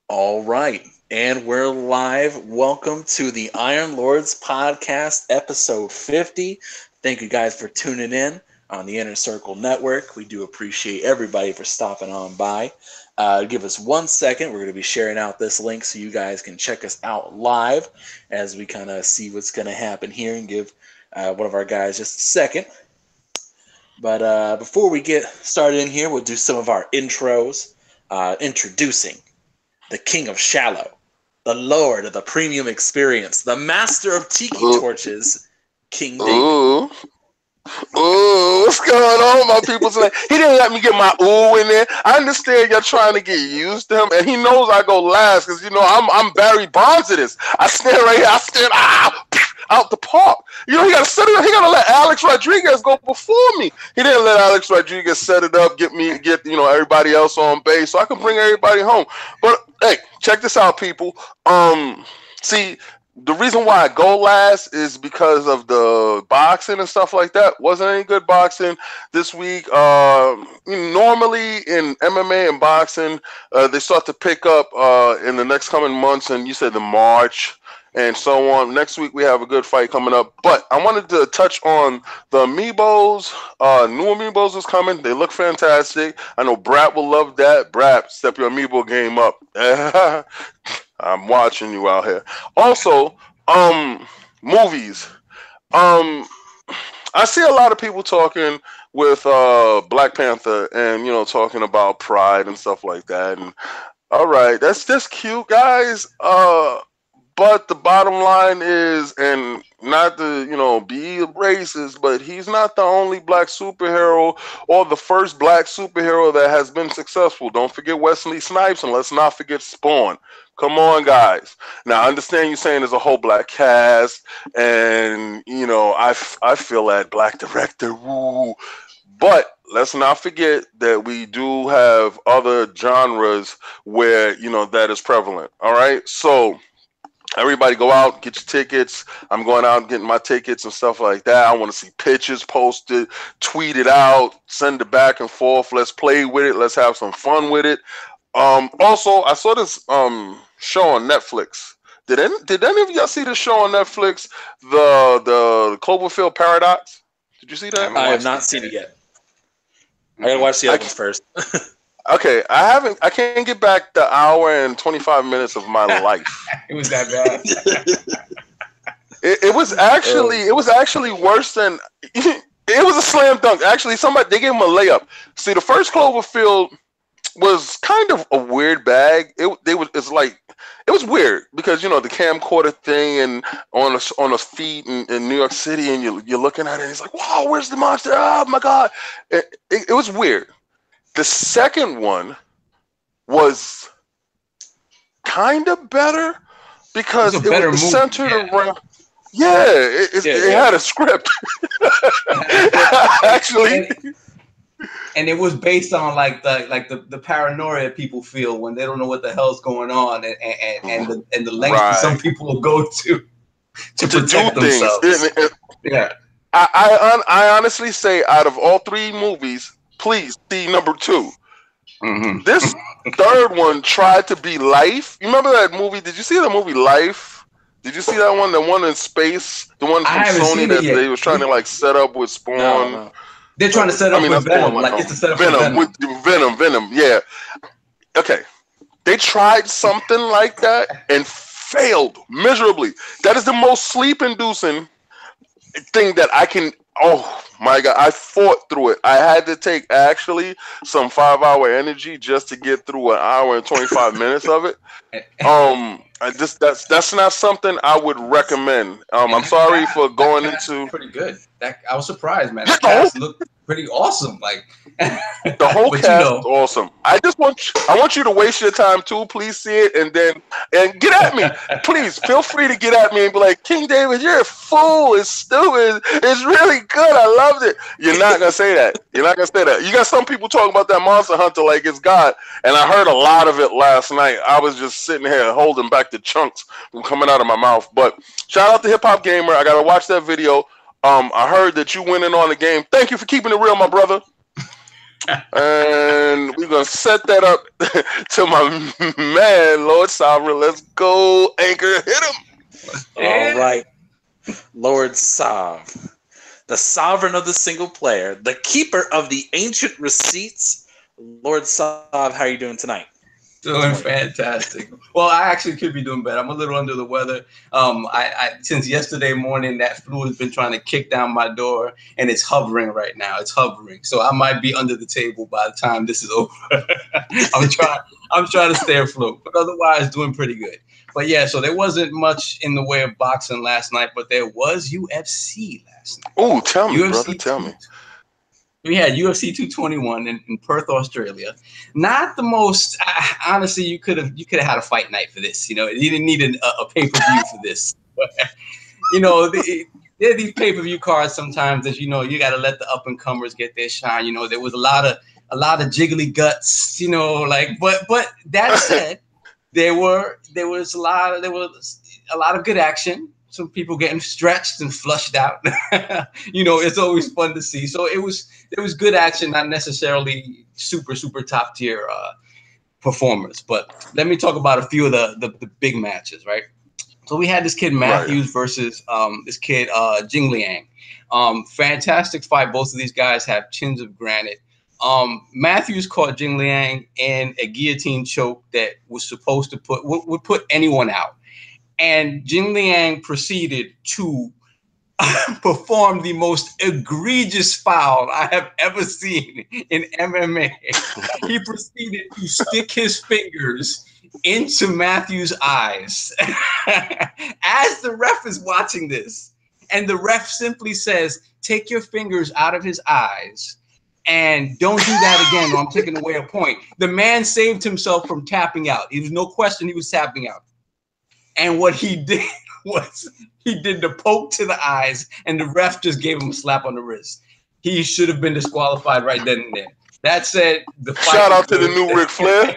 All right, and we're live. Welcome to the Iron Lords podcast, episode 50. Thank you guys for tuning in on the Inner Circle Network. We do appreciate everybody for stopping on by. Give us 1 second. We're going to be sharing out this link so you guys can check us out live as we kind of see what's going to happen here and give one of our guys just a second. But before we get started in here, we'll do some of our intros. Introducing the King of Shallow, the Lord of the Premium Experience, the Master of Tiki Torches, King David. Ooh, what's going on, my people? Tonight? He didn't let me get my ooh in there. I understand you're trying to get used to him, and he knows I go last because I'm Barry Bonds of this. I stand right here. I stand out the park. He got to set it up. He got to let Alex Rodriguez go before me. He didn't let Alex Rodriguez set it up, get everybody else on base, so I can bring everybody home. But hey, check this out, people. See, the reason why I go last is because of the boxing and stuff like that. Wasn't any good boxing this week. Normally in MMA and boxing, they start to pick up in the next coming months, and you said the March and so on. Next week we have a good fight coming up. But I wanted to touch on the Amiibos. New Amiibos is coming. They look fantastic. I know Brat will love that. Brat, step your Amiibo game up. I'm watching you out here. Also, movies. I see a lot of people talking with Black Panther and talking about pride and stuff like that. And all right, that's just cute, guys. But the bottom line is, and not to, be racist, but he's not the only black superhero or the first black superhero that has been successful. Don't forget Wesley Snipes, and let's not forget Spawn. Come on, guys. Now, I understand you saying there's a whole black cast, and, I feel that black director, woo. But let's not forget that we do have other genres where, that is prevalent. All right? So everybody go out, get your tickets. I'm going out and getting my tickets and stuff like that. I want to see pictures posted, tweet it out, send it back and forth. Let's play with it. Let's have some fun with it. Also, I saw this show on Netflix. Did any of y'all see the show on Netflix, the Cloverfield Paradox? Did you see that? I have not seen it yet. I gotta watch the others first. Okay, I can't get back the hour and 25 minutes of my life. It was that bad. It was actually worse than it was a slam dunk. Actually, they gave him a layup. See, the first Cloverfield was kind of a weird bag. It was weird because the camcorder thing and on a feet in New York City, and you're looking at it and it's like, wow, where's the monster? Oh my god. It was weird. The second one was kind of better because it was centered around. Yeah, it had a script. Actually. And it was based on the paranoia people feel when they don't know what the hell's going on, and the lengths that some people will go to protect themselves. Yeah, I honestly say, out of all three movies, please see number 2. Mm-hmm. This third one tried to be Life. You remember that movie? Did you see the movie Life? Did you see that one? The one in space? The one from Sony that they was trying to set up with Spawn? No. They're trying to set up with Venom. It's to set up Venom. Yeah. Okay. They tried something like that and failed miserably. That is the most sleep-inducing thing that I can. Oh my god! I fought through it. I had to take actually some 5-hour energy just to get through an hour and 25 minutes of it. That's not something I would recommend. I'm sorry for going into. Pretty good. I was surprised, man. The cast looked pretty awesome. The whole cast is awesome. I want you to waste your time too. Please see it and get at me. Please feel free to get at me and be like, King David, you're a fool. It's stupid. It's really good. I loved it. You're not gonna say that. You got some people talking about that Monster Hunter like it's God, and I heard a lot of it last night. I was just sitting here holding back the chunks from coming out of my mouth. But shout out to Hip Hop Gamer. I gotta watch that video. I heard that you went in on the game. Thank you for keeping it real, my brother. And we're going to set that up to my man, Lord Sovereign. Let's go, Anchor. Hit him. All right. Lord Sov, the sovereign of the single player, the keeper of the ancient receipts. Lord Sov, how are you doing tonight? Doing fantastic. Well, I actually could be doing better. I'm a little under the weather. I since yesterday morning, that flu has been trying to kick down my door, and it's hovering right now. It's hovering, so I might be under the table by the time this is over. I'm trying to stay afloat, but otherwise doing pretty good. But yeah, so there wasn't much in the way of boxing last night, but there was UFC last night. Oh, tell me, brother, tell me. We had UFC 221 in Perth, Australia. Not the most. Honestly, you could have had a fight night for this. You know, you didn't need a pay-per-view for this. But, you know, there are these pay-per-view cards sometimes that you got to let the up-and-comers get their shine. You know, there was a lot of jiggly guts. You know, but that said, there was a lot of good action. Some people getting stretched and flushed out. You know, it's always fun to see. So there was good action, not necessarily super top tier performers. But let me talk about a few of the big matches, right? So we had this kid Matthews versus this kid Jing Liang. Fantastic fight. Both of these guys have chins of granite. Matthews caught Jing Liang in a guillotine choke that was supposed to would put anyone out. And Jing Liang proceeded to perform the most egregious foul I have ever seen in MMA. He proceeded to stick his fingers into Matthews' eyes as the ref is watching this. And the ref simply says, take your fingers out of his eyes and don't do that again or I'm taking away a point. The man saved himself from tapping out. There was no question he was tapping out. And what he did was he did the poke to the eyes, and the ref just gave him a slap on the wrist. He should have been disqualified right then and there. That said, the fight shout out to the new Ric Flair.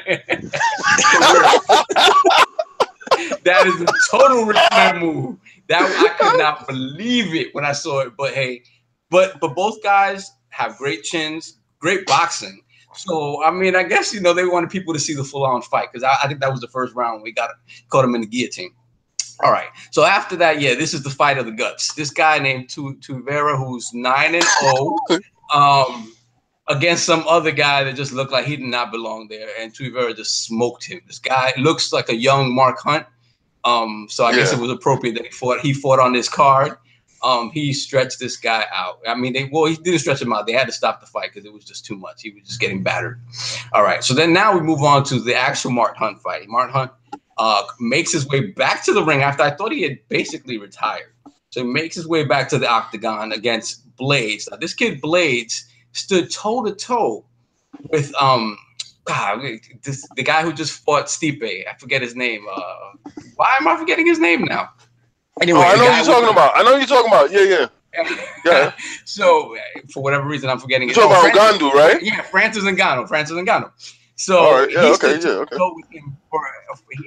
That is a total Ric Flair move. That I could not believe it when I saw it. But hey, but both guys have great chins, great boxing. So, I mean, I guess, they wanted people to see the full-on fight because I think that was the first round. We caught him in the guillotine. All right. So after that, yeah, this is the fight of the guts. This guy named Tuivasa, who's 9-0, against some other guy that just looked like he did not belong there. And Tuivasa just smoked him. This guy looks like a young Mark Hunt. So I guess it was appropriate that he fought on this card. He stretched this guy out. I mean, he didn't stretch him out. They had to stop the fight because it was just too much. He was just getting battered. All right. So then now we move on to the actual Mark Hunt fight. Mark Hunt makes his way back to the ring after I thought he had basically retired. So he makes his way back to the octagon against Blades. Now, this kid Blades stood toe-to-toe with the guy who just fought Stipe. I forget his name. Why am I forgetting his name now? Anyway, I know what you're talking about. Yeah. So for whatever reason, I'm forgetting it. You're talking about Ngannou, right? Yeah, Francis Ngannou. So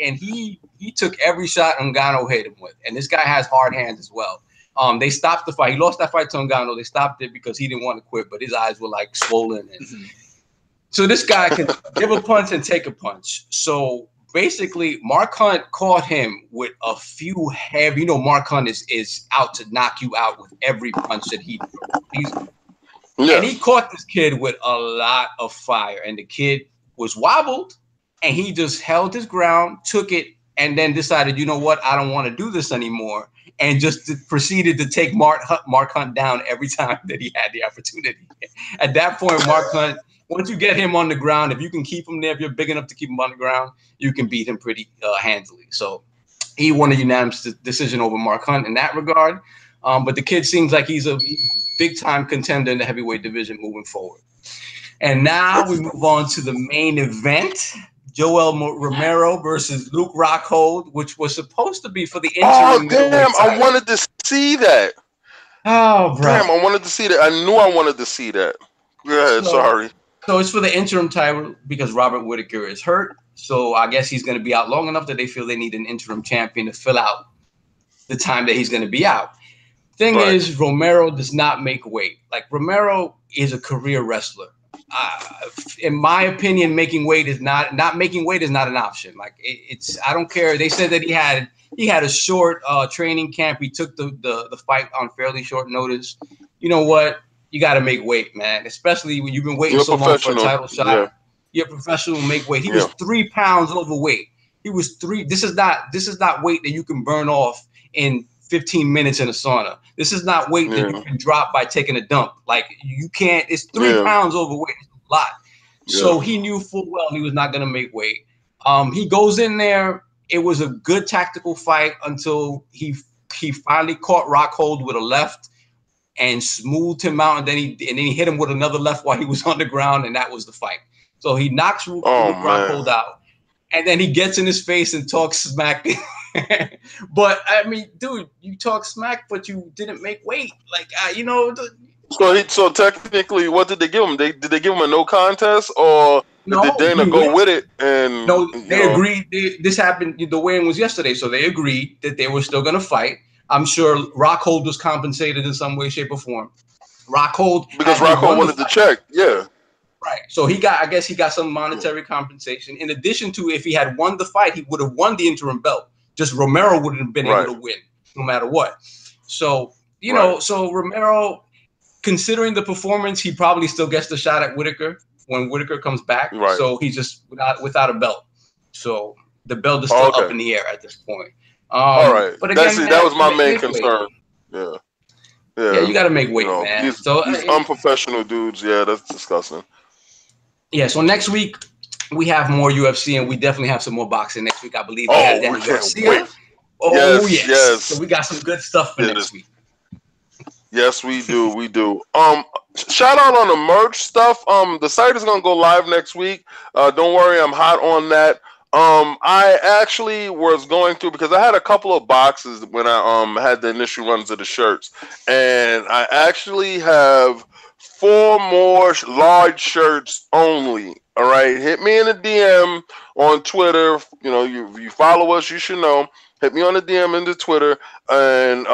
and he took every shot Ngannou hit him with, and this guy has hard hands as well. They stopped the fight. He lost that fight to Ngannou. They stopped it because he didn't want to quit, but his eyes were like swollen. And so this guy can give a punch and take a punch. So basically, Mark Hunt caught him with a few heavy. Mark Hunt is out to knock you out with every punch that he throws. And he caught this kid with a lot of fire, and the kid was wobbled, and he just held his ground, took it, and then decided, you know what, I don't want to do this anymore, and just proceeded to take Mark Hunt down every time that he had the opportunity. At that point, Mark Hunt, once you get him on the ground, if you can keep him there, if you're big enough to keep him on the ground, you can beat him pretty handily. So he won a unanimous decision over Mark Hunt in that regard. But the kid seems like he's a big-time contender in the heavyweight division moving forward. And now we move on to the main event, Joel Romero versus Luke Rockhold, which was supposed to be for the interim. Oh, damn, I wanted to see that. Oh, bro. Damn, I wanted to see that. I knew I wanted to see that. Go ahead, sorry. So it's for the interim title because Robert Whittaker is hurt. So I guess he's going to be out long enough that they feel they need an interim champion to fill out the time that he's going to be out. Thing is, Romero does not make weight. Like, Romero is a career wrestler. in my opinion, making weight is not making weight is not an option. Like it's I don't care. They said that he had a short training camp. He took the fight on fairly short notice. You know what? You got to make weight, man. Especially when you've been waiting so long for a title shot. Yeah. You're a professional. Make weight. He was 3 pounds overweight. He was 3. This is not weight that you can burn off in 15 minutes in a sauna. This is not weight that you can drop by taking a dump. Like you can't. It's 3 pounds overweight. It's a lot. Yeah. So he knew full well he was not going to make weight. He goes in there. It was a good tactical fight until he finally caught Rockhold with a left and smoothed him out, and then he hit him with another left while he was on the ground, and that was the fight. So he knocks Rockhold out, and then he gets in his face and talks smack. But I mean, dude, you talk smack, but you didn't make weight. Like you know. So technically, what did they give him? Did they give him a no contest, or did Dana go with it? And no, they agreed. This happened. The weigh-in was yesterday, so they agreed that they were still going to fight. I'm sure Rockhold was compensated in some way, shape, or form. Because Rockhold wanted the check, yeah. Right. So he got some monetary compensation. In addition to, if he had won the fight, he would have won the interim belt. Just Romero wouldn't have been able to win, no matter what. So you know, so Romero, considering the performance, he probably still gets the shot at Whitaker when Whitaker comes back. Right. So he's just without a belt. So the belt is still up in the air at this point. All right, but again, that was my main concern. Weight. Yeah, you got to make weight, man. These unprofessional dudes, that's disgusting. Yeah, so next week we have more UFC, and we definitely have some more boxing next week. I believe we have Danny Garcia. Oh yes. So we got some good stuff for next week. Yes, we do. Shout out on the merch stuff. The site is gonna go live next week. Don't worry, I'm hot on that. I actually was going through, because I had a couple of boxes when I had the initial runs of the shirts, and I actually have 4 more large shirts only. All right, hit me in the DM on Twitter. You know, you follow us, you should know. Hit me on the DM into Twitter and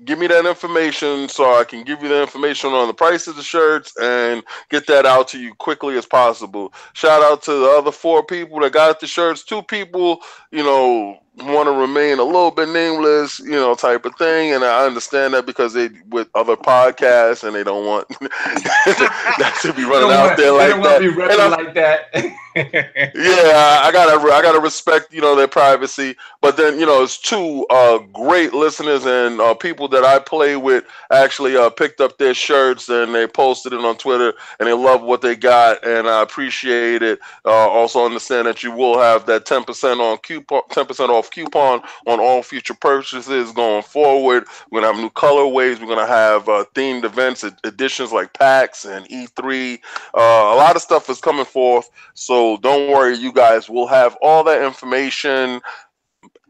give me that information so I can give you the information on the price of the shirts and get that out to you quickly as possible. Shout out to the other 4 people that got the shirts. 2 people, you know, want to remain a little bit nameless, you know, type of thing. And I understand that because they with other podcasts and they don't want that to be running out there like that. Be running like that. Yeah, I gotta respect, you know, their privacy. But then, you know, it's 2 great listeners and people that I play with actually picked up their shirts and they posted it on Twitter and they love what they got, and I appreciate it. Also understand that you will have that 10% off coupon on all future purchases going forward. We're gonna have new colorways. We're gonna have themed events, editions like PAX and E3. A lot of stuff is coming forth, so don't worry, you guys. We'll have all that information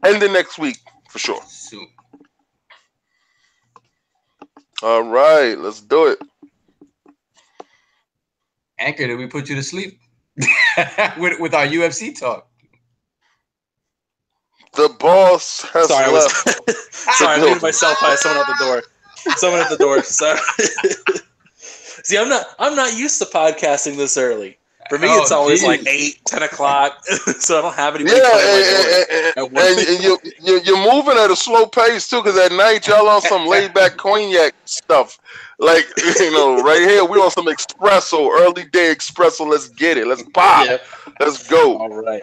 ending next week for sure. All right, let's do it. Anchor, did we put you to sleep with our UFC talk? The boss has left. Sorry, I muted myself by someone at the door. Someone at the door. Sorry. See, I'm not used to podcasting this early. For me, it's always like 8, 10 o'clock, so I don't have anybody. And you're moving at a slow pace too, because at night y'all on some laid back cognac stuff. Like, you know, right here we on some espresso, early day espresso. Let's get it. Let's pop. Yeah. Let's go. All right.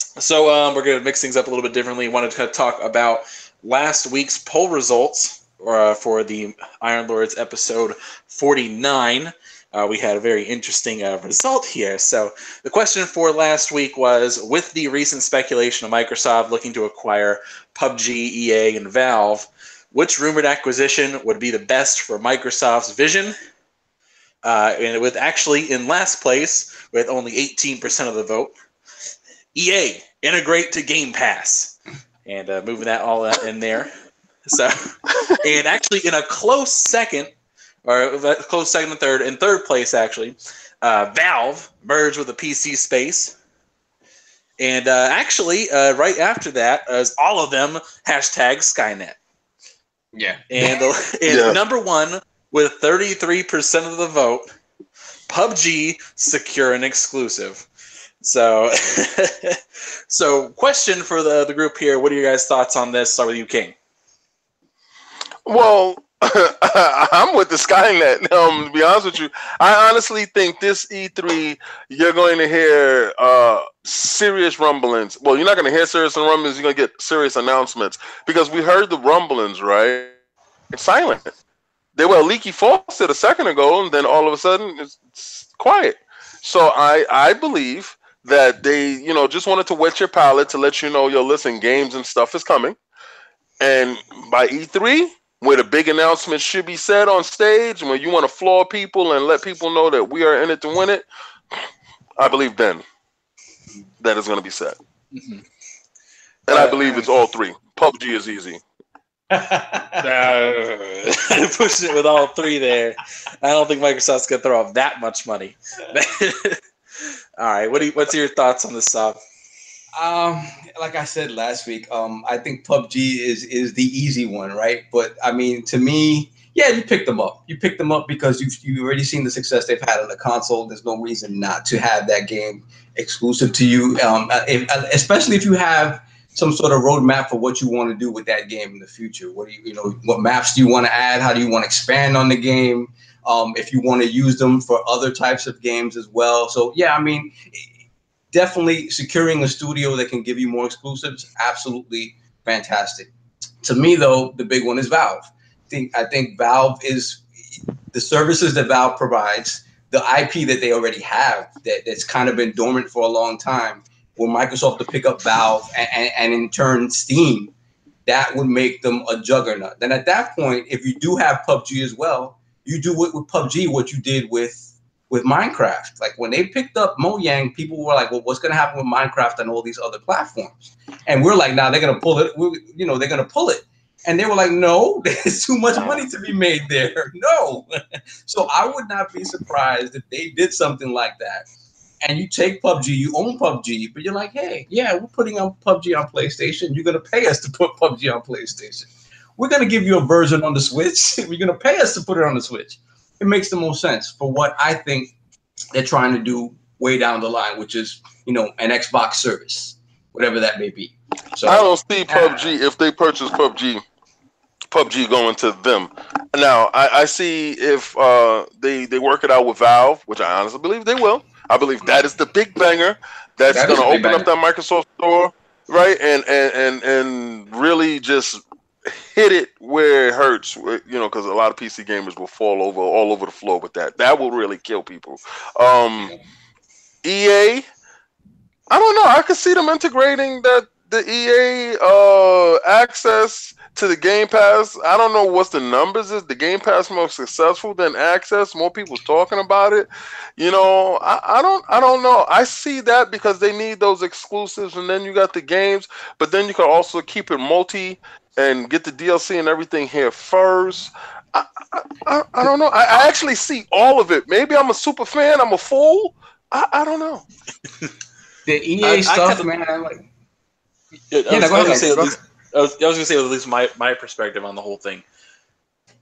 So we're gonna mix things up a little bit differently. Wanted to talk about last week's poll results for the Iron Lords episode 49. We had a very interesting result here. So the question for last week was, with the recent speculation of Microsoft looking to acquire PUBG, EA, and Valve, which rumored acquisition would be the best for Microsoft's vision? And with actually in last place, with only 18% of the vote, EA, integrate to Game Pass. And moving that all in there. So, and actually in a close second, or close second and third. In third place, actually, Valve merged with the PC space. And actually, right after that, is all of them hashtag Skynet. Yeah. And number one, with 33% of the vote, PUBG secure and exclusive. So, so question for the group here. What are your guys' thoughts on this? Start with you, King. Well, I'm with the Skynet. To be honest with you, I honestly think this E3 you're going to hear serious rumblings. Well, you're not going to hear serious rumblings. You're going to get serious announcements because we heard the rumblings, right? It's silent. They were a leaky faucet a second ago, and then all of a sudden it's quiet. So I believe that they just wanted to wet your palate to let you know, yo, listen, games and stuff is coming, and by E3. Where the big announcement should be said on stage, when you want to floor people and let people know that we are in it to win it, I believe then that is going to be said. Mm-hmm. And I believe it's all three. PUBG is easy. Pushing it with all three there. I don't think Microsoft's going to throw up that much money. All right, what's your thoughts on this, Saab? Like I said last week, I think PUBG is the easy one, right? But I mean, to me, yeah, you picked them up. You picked them up because you've already seen the success they've had on the console. There's no reason not to have that game exclusive to you, especially if you have some sort of roadmap for what you want to do with that game in the future. What what maps do you want to add? How do you want to expand on the game? If you want to use them for other types of games as well. So yeah, I mean. Definitely securing a studio that can give you more exclusives, absolutely fantastic. To me, though, the big one is Valve. I think Valve is the services that Valve provides, the IP that they already have that's kind of been dormant for a long time. For Microsoft to pick up Valve and in turn Steam, that would make them a juggernaut. Then at that point, if you do have PUBG as well, you do with PUBG what you did with Minecraft. Like when they picked up Mojang, people were like, well, what's going to happen with Minecraft and all these other platforms? And we're like, nah, they're going to pull it. They're going to pull it. And they were like, no, there's too much money to be made there. No. So I would not be surprised if they did something like that. And you take PUBG, you own PUBG, but you're like, hey, yeah, we're putting on PUBG on PlayStation. You're going to pay us to put PUBG on PlayStation. We're going to give you a version on the Switch. You're going to pay us to put it on the Switch. It makes the most sense for what I think they're trying to do way down the line, which is, an Xbox service, whatever that may be. So I don't see PUBG, if they purchase PUBG going to them. Now, I see if they work it out with Valve, which I honestly believe they will. I believe that is the big banger that's going to open up that Microsoft store, right? And really just hit it where it hurts, because a lot of PC gamers will fall over all over the floor with that. That will really kill people. EA, I don't know. I could see them integrating the EA access to the Game Pass. I don't know what's the numbers is. The Game Pass more successful than Access. More people talking about it. I don't know. I see that because they need those exclusives, and then you got the games, but then you can also keep it multi and get the DLC and everything here first. I don't know. I actually see all of it. Maybe I'm a super fan. I'm a fool. I don't know. The EA stuff, man. I was going to say, at least my perspective on the whole thing.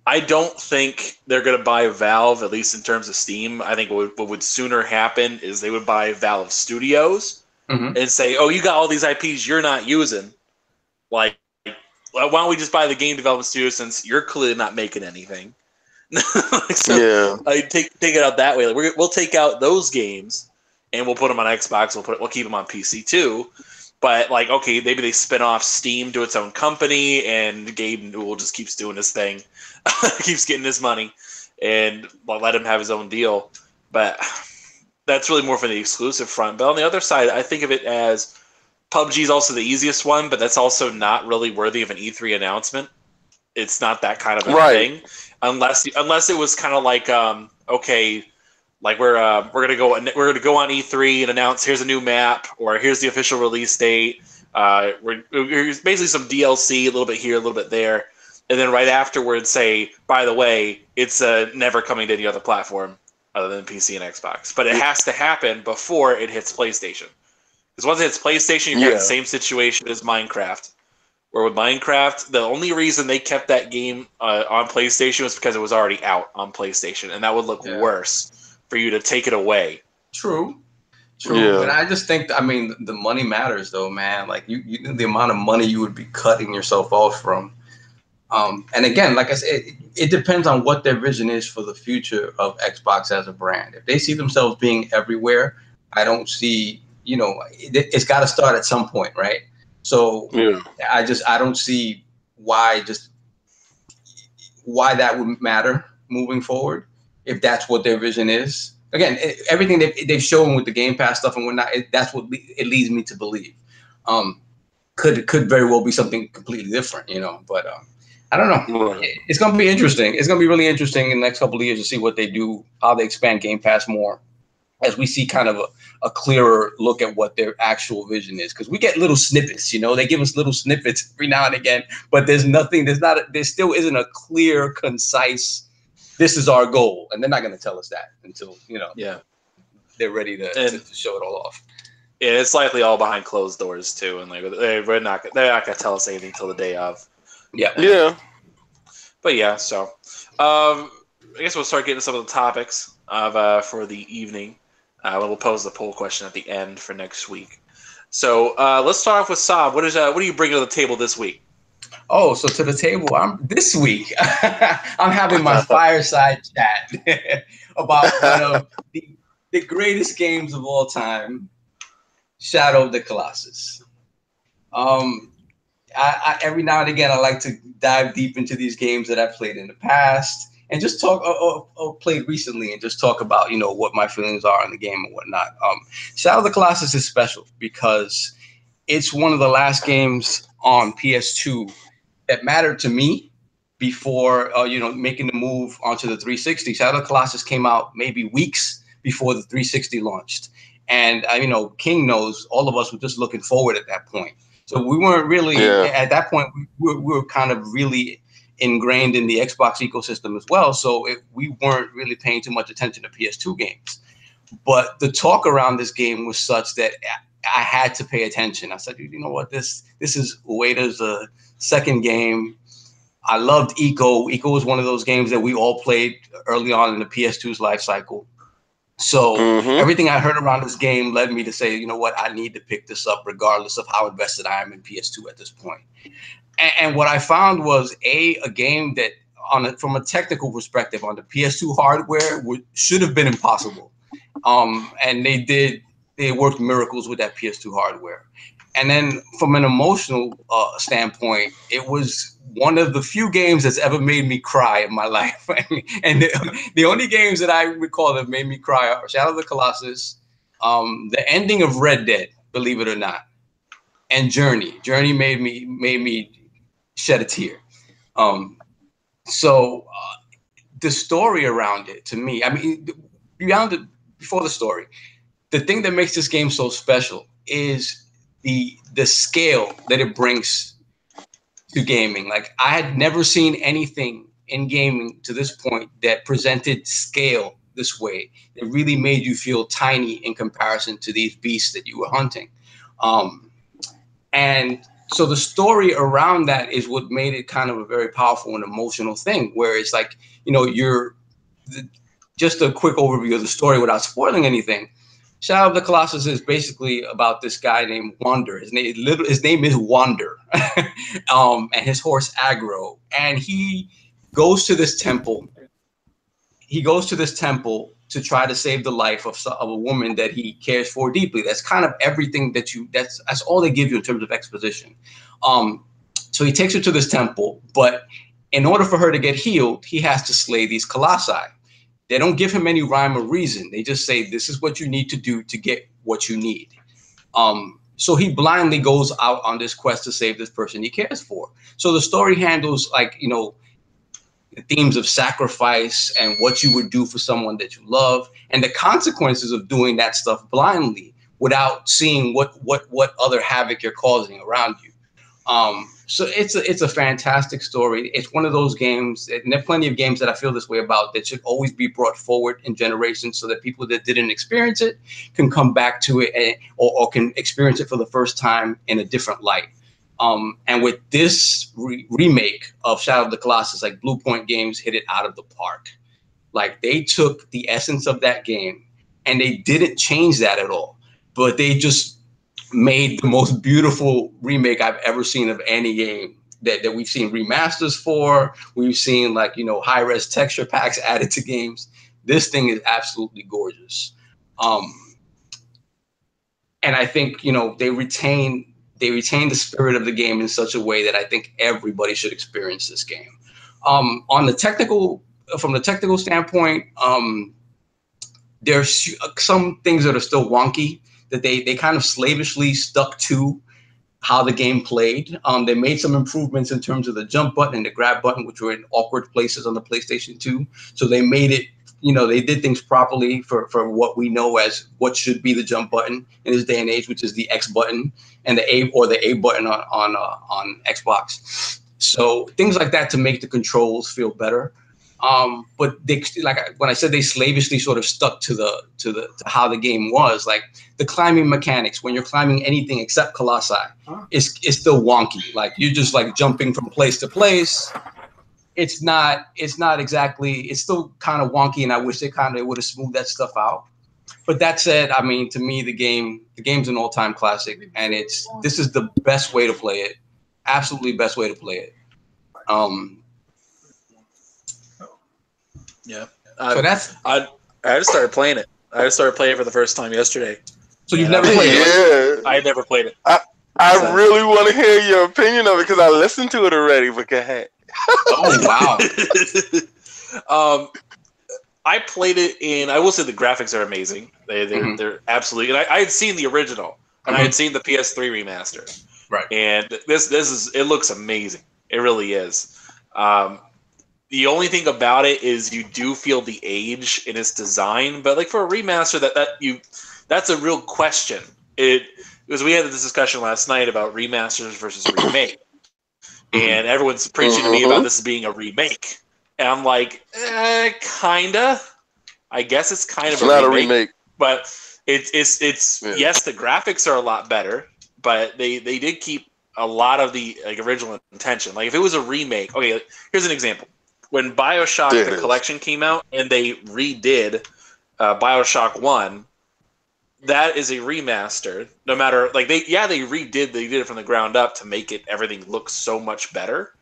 I don't think they're going to buy Valve, at least in terms of Steam. I think what would sooner happen is they would buy Valve Studios and say, oh, you got all these IPs you're not using. Like, why don't we just buy the game development studio since you're clearly not making anything? Take it out that way. Like, we'll take out those games and we'll put them on Xbox. We'll keep them on PC too. But okay, maybe they spin off Steam to its own company, and Gabe Newell just keeps doing his thing, keeps getting his money, and let him have his own deal. But that's really more for the exclusive front. But on the other side, I think of it as PUBG is also the easiest one, but that's also not really worthy of an E3 announcement. It's not that kind of a thing, unless it was kind of like okay, like we're gonna go on E3 and announce here's a new map or here's the official release date. Here's basically some DLC, a little bit here, a little bit there, and then right afterwards say, by the way, it's never coming to any other platform other than PC and Xbox. But it has to happen before it hits PlayStation. Because once it hits PlayStation, you've got the same situation as Minecraft. Where with Minecraft, the only reason they kept that game on PlayStation was because it was already out on PlayStation, and that would look worse for you to take it away. True. Yeah. And I just think, I mean, the money matters, though, man. Like you the amount of money you would be cutting yourself off from. And again, like I said, it depends on what their vision is for the future of Xbox as a brand. If they see themselves being everywhere, I don't see, it's got to start at some point, right? So yeah. I don't see why that would matter moving forward if that's what their vision is. Again, everything they've shown with the Game Pass stuff and whatnot, that's what it leads me to believe. Could very well be something completely different, but I don't know. Right. It's going to be interesting. It's going to be really interesting in the next couple of years to see what they do, how they expand Game Pass more, as we see kind of a clearer look at what their actual vision is. Because we get little snippets, they give us little snippets every now and again, but there still isn't a clear, concise, this is our goal. And they're not going to tell us that until, they're ready to show it all off. Yeah, it's likely all behind closed doors too, and they're not gonna tell us anything till the day of. Yeah. But yeah, so I guess we'll start getting some of the topics for the evening. We'll pose the poll question at the end for next week. So let's start off with Saab. What are you bringing to the table this week? Oh, so to the table, this week I'm having my fireside chat about one of the greatest games of all time, Shadow of the Colossus. I every now and again I like to dive deep into these games that I've played in the past and just talk or played recently and just talk about what my feelings are in the game and whatnot. Shadow of the Colossus is special because it's one of the last games on PS2 that mattered to me before making the move onto the 360. Shadow of the Colossus came out maybe weeks before the 360 launched, and King knows all of us were just looking forward at that point. So we weren't really at that point. We were kind of really ingrained in the Xbox ecosystem as well. So we weren't really paying too much attention to PS2 games. But the talk around this game was such that I had to pay attention. I said, you know what, this is Ueda's second game. I loved Eco. Eco was one of those games that we all played early on in the PS2's life cycle. So everything I heard around this game led me to say, you know what, I need to pick this up regardless of how invested I am in PS2 at this point. And what I found was a game that from a technical perspective on the PS2 hardware should have been impossible. And they worked miracles with that PS2 hardware. And then from an emotional standpoint, it was one of the few games that's ever made me cry in my life. And the only games that I recall that made me cry are Shadow of the Colossus, the ending of Red Dead, believe it or not, and Journey. Journey made me shed a tear. So the story around it, to me, I mean, before the story, the thing that makes this game so special is the scale that it brings to gaming. Like, I had never seen anything in gaming to this point that presented scale this way. It really made you feel tiny in comparison to these beasts that you were hunting. And so the story around that is what made it kind of a very powerful and emotional thing, where it's like, just a quick overview of the story without spoiling anything. Shadow of the Colossus is basically about this guy named Wander. His name is Wander, and his horse Agro. And he goes to this temple. To try to save the life of a woman that he cares for deeply. That's kind of everything that's all they give you in terms of exposition. So he takes her to this temple, but in order for her to get healed, he has to slay these colossi. They don't give him any rhyme or reason. They just say, this is what you need to do to get what you need. So he blindly goes out on this quest to save this person he cares for. So the story handles the themes of sacrifice and what you would do for someone that you love and the consequences of doing that stuff blindly without seeing what other havoc you're causing around you. So it's a fantastic story. It's one of those games, and there are plenty of games that I feel this way about, that should always be brought forward in generations so that people that didn't experience it can come back to it or can experience it for the first time in a different light. And with this remake of Shadow of the Colossus, like Blue Point Games hit it out of the park. Like, they took the essence of that game and they didn't change that at all, but they just made the most beautiful remake I've ever seen of any game that we've seen remasters for. We've seen, like, high-res texture packs added to games. This thing is absolutely gorgeous. And I think, they retain the spirit of the game in such a way that I think everybody should experience this game. From the technical standpoint, there's some things that are still wonky that they kind of slavishly stuck to how the game played. They made some improvements in terms of the jump button and the grab button, which were in awkward places on the PlayStation 2. So they made it, they did things properly for what we know as what should be the jump button in this day and age, which is the X button and the A button on Xbox. So things like that to make the controls feel better. But they, like when I said they slavishly sort of stuck to how the game was, like the climbing mechanics, when you're climbing anything except Colossi, it's still wonky. Like, you're just like jumping from place to place. It's not exactly, it's still kind of wonky, and I wish they would have smoothed that stuff out. But that said, I mean, to me, the game's an all-time classic, and this is the best way to play it. Absolutely best way to play it. Yeah. So I just started playing it. I just started playing it for the first time yesterday. So you've never played it? Yeah. I never played it. I really want to hear your opinion of it because I listened to it already, but go ahead. Oh, wow. I played it I will say the graphics are amazing. They're absolutely, and I had seen the original and I had seen the PS3 remaster. Right. And it looks amazing. It really is. The only thing about it is you do feel the age in its design, but like for a remaster, that's a real question. Because we had this discussion last night about remasters versus remake, and everyone's preaching to me about this being a remake, and I'm like, kinda. I guess it's kind of not a remake, but it's yes, the graphics are a lot better, but they did keep a lot of the original intention. Like if it was a remake, okay, here's an example. When BioShock the Collection came out and they redid BioShock 1, that is a remaster. No matter they did it from the ground up to make everything look so much better.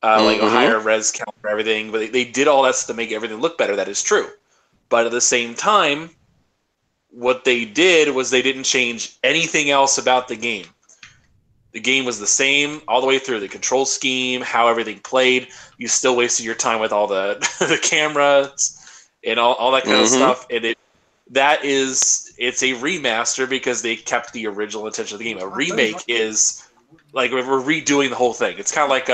Like a higher res count for everything, but they did all that to make everything look better. That is true. But at the same time, what they did was they didn't change anything else about the game. The game was the same all the way through. The control scheme, how everything played. You still wasted your time with all the the cameras and all that kind of stuff. And it's a remaster because they kept the original intention of the game. A remake is like we're redoing the whole thing. It's kind of like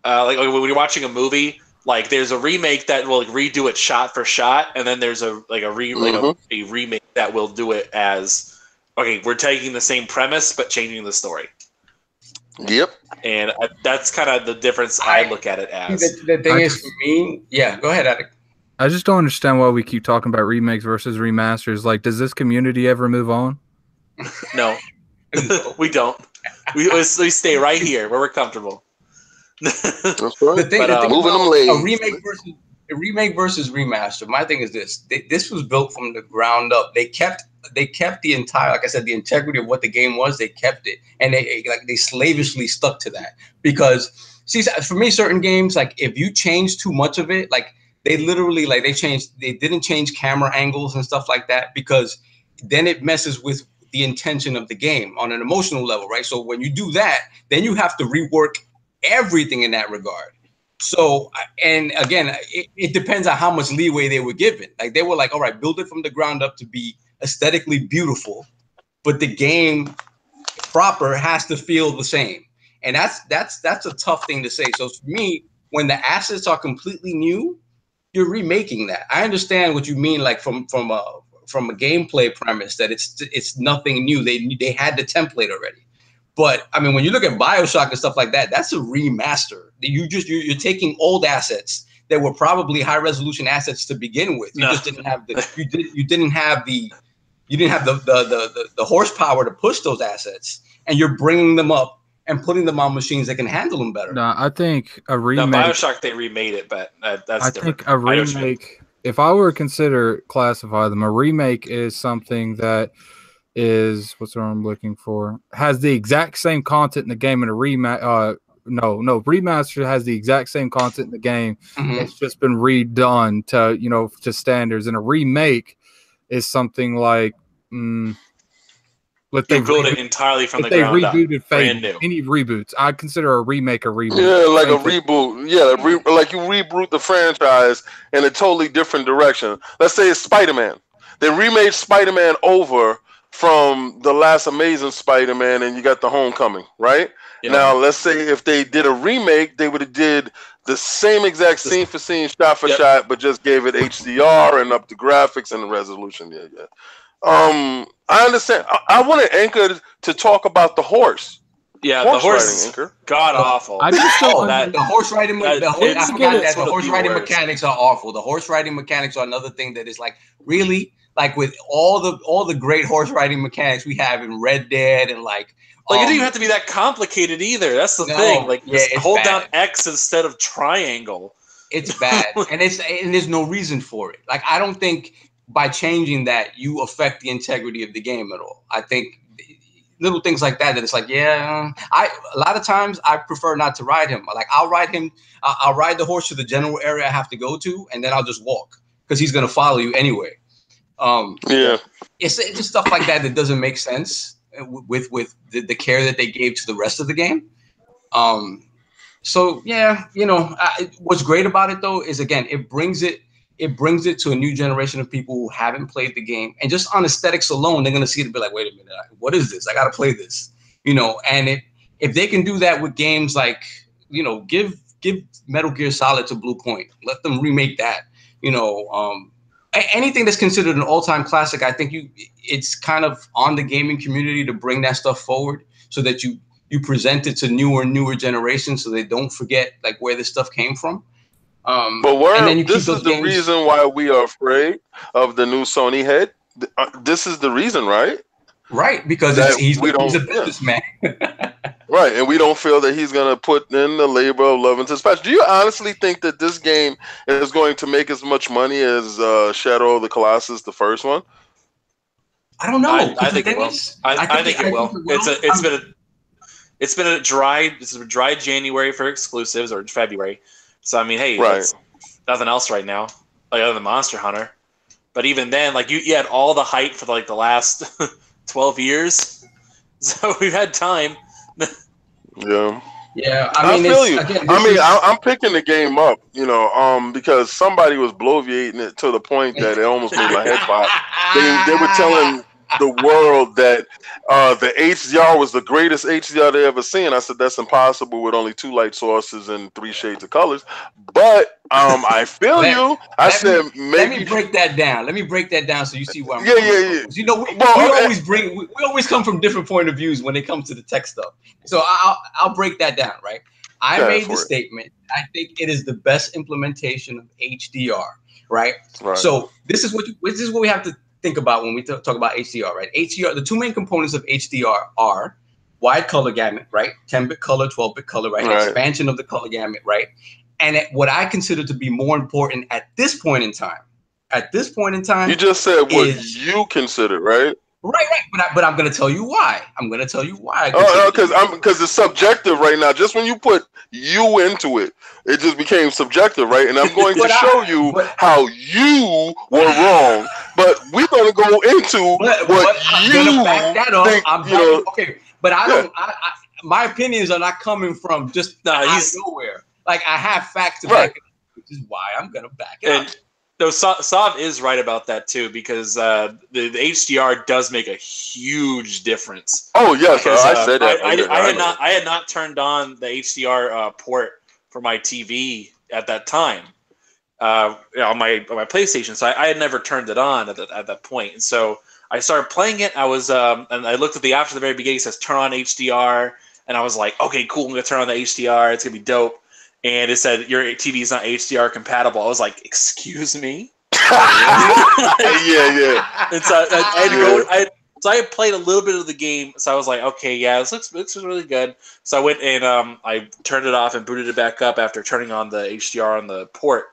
when you're watching a movie. Like there's a remake that will redo it shot for shot, and then there's a remake that will do it as. Okay, we're taking the same premise but changing the story. Yep. And that's kind of the difference I look at it as. The thing is, for me, yeah, go ahead, Attic. I just don't understand why we keep talking about remakes versus remasters. Like, does this community ever move on? No, we don't. We stay right here where we're comfortable. That's right. The thing moving them legs. A remake versus remaster. My thing is this: this was built from the ground up. They kept the entire, like I said, the integrity of what the game was. They kept it, and they slavishly stuck to that. Because see, for me, certain games, like if you change too much of it, like they literally they didn't change camera angles and stuff like that, because then it messes with the intention of the game on an emotional level, right? So when you do that, then you have to rework everything in that regard. So, and again, it depends on how much leeway they were given. Like they were like, all right, build it from the ground up to be aesthetically beautiful, but the game proper has to feel the same. And that's a tough thing to say. So for me, when the assets are completely new, you're remaking that. I understand what you mean, like from a gameplay premise, that it's nothing new. They had the template already. But I mean, when you look at BioShock and stuff like that, that's a remaster. You're taking old assets that were probably high resolution assets to begin with. You just didn't have you didn't have the horsepower to push those assets, and you're bringing them up and putting them on machines that can handle them better. No, I think a remake. No, BioShock they remade it, but that's different. I think a remake. If I were to classify them, a remake is something that is what's what I'm looking for. Has the exact same content in the game, and a remake. No, remaster has the exact same content in the game. It's just been redone to standards. And a remake is something like they build it entirely from the ground up, brand new. Any reboots, I consider a remake a reboot. Yeah, like a reboot. Yeah, like you reboot the franchise in a totally different direction. Let's say it's Spider-Man. They remade Spider-Man over from the last Amazing Spider-Man, and you got the Homecoming, right? Yeah. Now, let's say if they did a remake, they would have did the same exact scene for scene, shot for shot, but just gave it HDR and up the graphics and the resolution. Yeah. I understand. I wanted Anchor to talk about the horse. Yeah, the horse is god awful. I just don't the horse riding. The horse riding mechanics are awful. The horse riding mechanics are another thing that is like really like with all the great horse riding mechanics we have in Red Dead and like. Well, you don't even have to be that complicated either. That's the thing. Like, just hold down X instead of triangle. It's bad, and there's no reason for it. Like, I don't think by changing that you affect the integrity of the game at all. I think little things like that it's like, a lot of times I prefer not to ride him. Like, I'll ride him. I'll ride the horse to the general area I have to go to, and then I'll just walk because he's gonna follow you anyway. It's just stuff like that doesn't make sense. With the care that they gave to the rest of the game. What's great about it though is again it brings it to a new generation of people who haven't played the game, and just on aesthetics alone they're gonna see it and be like, wait a minute, what is this? I gotta play this, and if they can do that with games like, give Metal Gear Solid to Blue Point, let them remake that, anything that's considered an all-time classic, I think it's kind of on the gaming community to bring that stuff forward so that you present it to newer generations so they don't forget like where this stuff came from. This is the reason why we are afraid of the new Sony head. This is the reason, right? Right, because he's a businessman. Right, and we don't feel that he's going to put in the labor of love into dispatch. Do you honestly think that this game is going to make as much money as Shadow of the Colossus, the first one? I don't know. I think it will. I think it will. It's been a dry January for exclusives, or February. So I mean, hey, it's nothing else right now, like other than Monster Hunter. But even then, like you had all the hype for like the last 12 years, so we've had time. Yeah. I feel you. Again, I'm picking the game up, because somebody was bloviating it to the point that it almost made my head pop. They were telling the world that the HDR was the greatest HDR they ever seen. I said that's impossible with only 2 light sources and 3 shades of colors. But I feel let me break that down. So you see what I'm saying. We always come from different point of views when it comes to the tech stuff. So I'll break that down, right? I made the statement. I think it is the best implementation of HDR, right? So this is what we have to think about when we talk about HDR, right? HDR, the 2 main components of HDR are wide color gamut, right? 10-bit color, 12-bit color, right? Expansion of the color gamut, right? And what I consider to be more important at this point in time. You just said what you consider, right? Right. But I'm going to tell you why. Because it's subjective right now. Just when you put you into it, it just became subjective, right? And I'm going to show you how you were wrong. But we're going to go into what you think. Okay, but I don't. My opinions are not coming from just out of nowhere. Like, I have facts to back it up, which is why I'm going to back it up. No, Sav is right about that too, because the HDR does make a huge difference. Oh yes, I said that. I had not turned on the HDR port for my TV at that time on my PlayStation, so I had never turned it on at that point. And so I started playing it. I was and I looked at the option at the very beginning. It says turn on HDR, and I was like, okay, cool. I'm gonna turn on the HDR. It's gonna be dope. And it said your TV is not HDR compatible. I was like, "Excuse me." Yeah. And so I had to go. So I played a little bit of the game. So I was like, okay, yeah, this looks really good. So I went and I turned it off and booted it back up after turning on the HDR on the port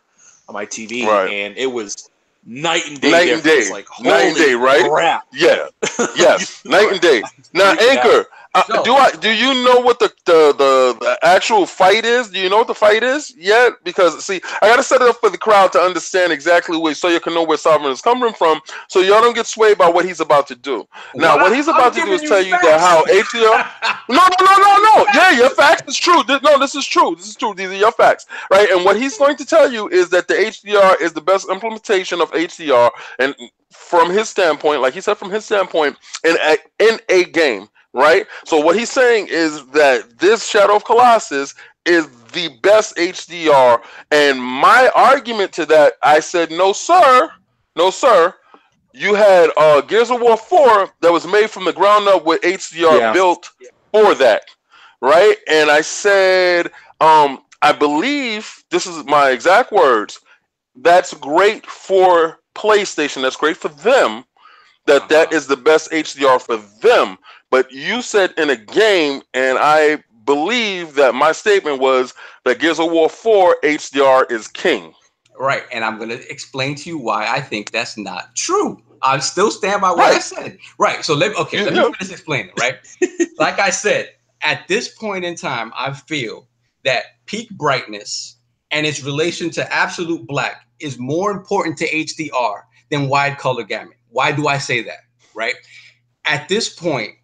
on my TV, and it was night and day difference. Like, holy night and day, right? Crap. Yeah. Yes. Night and day. Now, Anchor, do you know what the actual fight is? Do you know what the fight is yet? Because see, I gotta set it up for the crowd to understand exactly so you can know where Sovereign is coming from, so y'all don't get swayed by what he's about to do. Now, what he's about to do is tell you that how HDR. No. Yeah, your facts is true. No, this is true. These are your facts, right? And what he's going to tell you is that the HDR is the best implementation of HDR, and from his standpoint, like he said, from his standpoint, in a game. Right? So what he's saying is that this Shadow of Colossus is the best HDR. And my argument to that, I said, no, sir. You had Gears of War 4 that was made from the ground up with HDR built for that. Right? And I said, I believe, this is my exact words, that's great for PlayStation. That's great for them. That is the best HDR for them. But you said in a game, and I believe that my statement was that Gears of War 4 HDR is king. Right, and I'm going to explain to you why I think that's not true. I still stand by what I said. Right, so let me finish explaining, right? Like I said, at this point in time, I feel that peak brightness and its relation to absolute black is more important to HDR than wide color gamut. Why do I say that, right? At this point,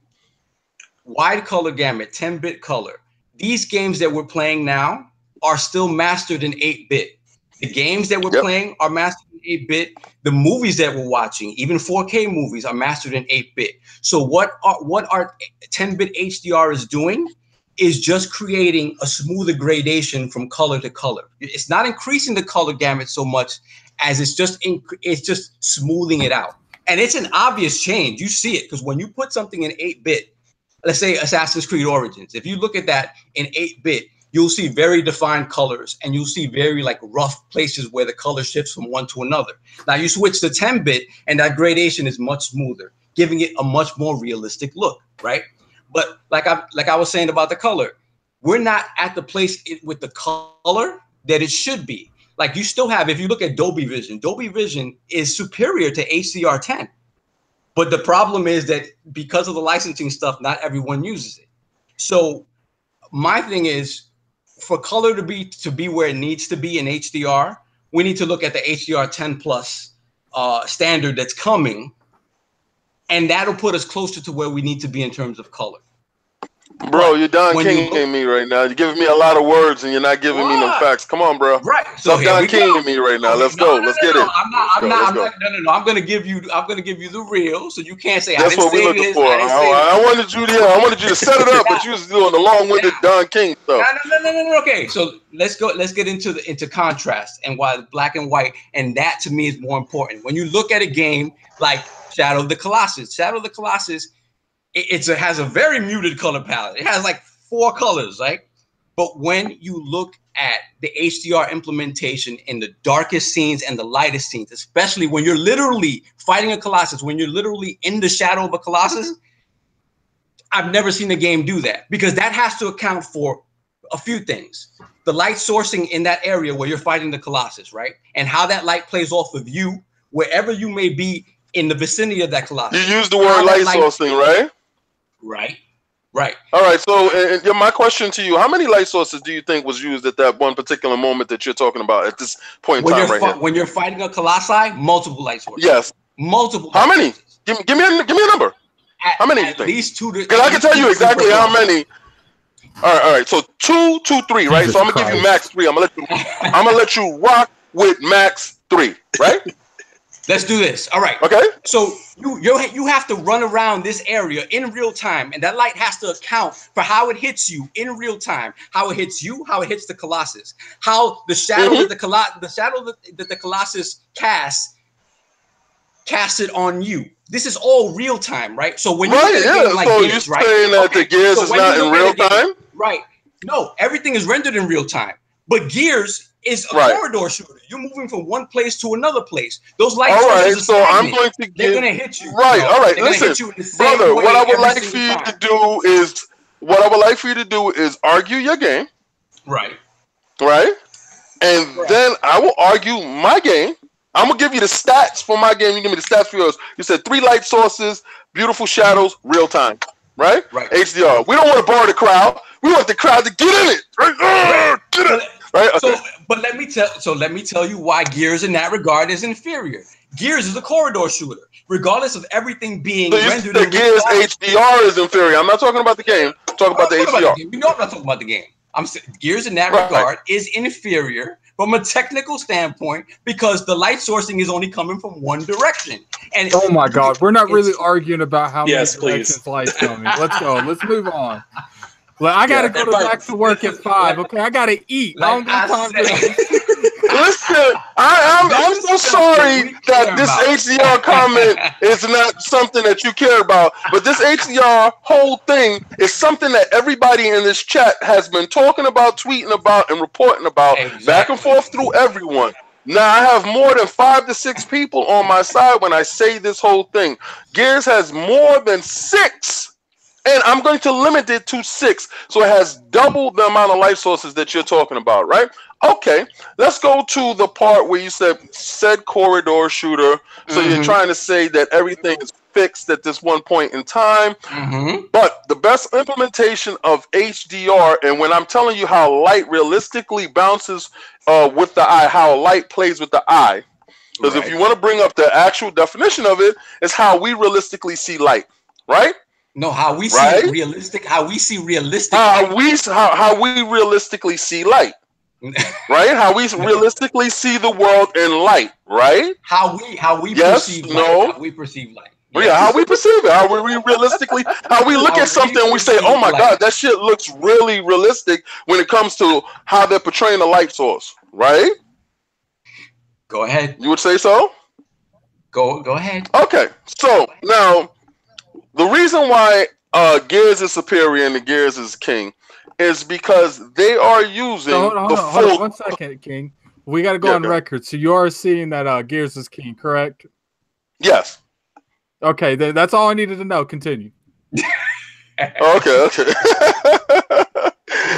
wide color gamut, 10-bit color, these games that we're playing now are still mastered in 8-bit. The games that we're playing are mastered in 8-bit. The movies that we're watching, even 4K movies, are mastered in 8-bit. So what our 10-bit HDR is doing is just creating a smoother gradation from color to color. It's not increasing the color gamut so much as it's just smoothing it out. And it's an obvious change. You see it because when you put something in 8-bit, let's say Assassin's Creed Origins, if you look at that in 8-bit, you'll see very defined colors and you'll see very like rough places where the color shifts from one to another. Now you switch to 10-bit and that gradation is much smoother, giving it a much more realistic look, right? But like I was saying about the color, we're not at the place with the color that it should be. Like you still have, if you look at Dolby Vision is superior to HDR10. But the problem is that because of the licensing stuff, not everyone uses it. So my thing is, for color to be where it needs to be in HDR, we need to look at the HDR 10 plus standard that's coming, and that'll put us closer to where we need to be in terms of color. Bro, you're Don King me right now. You're giving me a lot of words and you're not giving me no facts. Come on, bro. Right. So Don King me right now. Let's go. Let's get it. I'm gonna give you the real, so you can't say that's what we're looking for. I wanted you to set it up, but you was doing the long-winded Don King stuff. No. Okay, so let's get into contrast and why black and white, and that to me is more important. When you look at a game like Shadow of the Colossus, it has a very muted color palette. It has like 4 colors, right? But when you look at the HDR implementation in the darkest scenes and the lightest scenes, especially when you're literally fighting a Colossus, when you're literally in the shadow of a Colossus, I've never seen a game do that, because that has to account for a few things. The light sourcing in that area where you're fighting the Colossus, right? And how that light plays off of you, wherever you may be in the vicinity of that Colossus. You use the word light sourcing, right? Right. All right. So, my question to you: how many light sources do you think was used at that one particular moment that you're talking about at this point in time right here? When you're fighting a Colossi, multiple light sources. Yes. Multiple. How many? Give me a number. How many do you think? At least 2 to. Because I can tell you exactly how many. All right. So 2, 3, right? So I'm gonna give you max 3. I'm gonna let you rock with max 3, right? Let's do this. All right. Okay. So you have to run around this area in real time, and that light has to account for how it hits you in real time, how it hits you, how it hits the Colossus, how the shadow that the Colossus casts it on you. This is all real time, right? So when you look at a game like Gears, saying that the Gears is not in real time, right? No, everything is rendered in real time. But Gears is a corridor shooter. You're moving from one place to another place. Those light all right, sources so I'm going to they're gonna hit you. Right, all right. They're Listen, hit you in the same brother, way what I would like every for you time. to do is argue your game. Right. Right? And then I will argue my game. I'm gonna give you the stats for my game. You give me the stats for yours. You said 3 light sources, beautiful shadows, real time. Right? Right. HDR. We don't want to bar the crowd. We want the crowd to get in it. Right? Get it. Right? Okay. So, but let me tell you why Gears in that regard is inferior. Gears is a corridor shooter, regardless of everything being rendered. The Gears HDR is inferior. I'm not talking about the game. I'm talking about the HDR. You know I'm not talking about the game. I'm saying Gears in that regard is inferior from a technical standpoint because the light sourcing is only coming from one direction. And oh my God, we're not really arguing about how many directions light's coming. Let's go. Let's move on. Well, I gotta go back to work at 5. Okay, I gotta eat. I don't got time for that. Listen, I'm so sorry that this HDR comment is not something that you care about, but this HDR whole thing is something that everybody in this chat has been talking about, tweeting about, and reporting about back and forth through everyone. Now, I have more than 5 to 6 people on my side when I say this whole thing. Gears has more than 6. And I'm going to limit it to 6. So it has double the amount of light sources that you're talking about, right? Okay, let's go to the part where you said corridor shooter. So you're trying to say that everything is fixed at this one point in time. But the best implementation of HDR, and when I'm telling you how light realistically bounces with the eye, how light plays with the eye, because if you want to bring up the actual definition of it, it's how we realistically see light, right? No, how we see it realistic. How we see realistic. How we realistically see light. Right? How we realistically see the world in light, right? How we perceive light. How we perceive light. Yes. Yeah, how we perceive it. How we realistically, how we look at something and we say, oh my God, that shit looks really realistic when it comes to how they're portraying the light source, right? Go ahead. You would say so? Go ahead. Okay, so now the reason why Gears is superior and the Gears is king is because they are using hold on 1 second, King. We got to go on record. So you are seeing that Gears is king, correct? Yes. Okay, that's all I needed to know. Continue. Okay.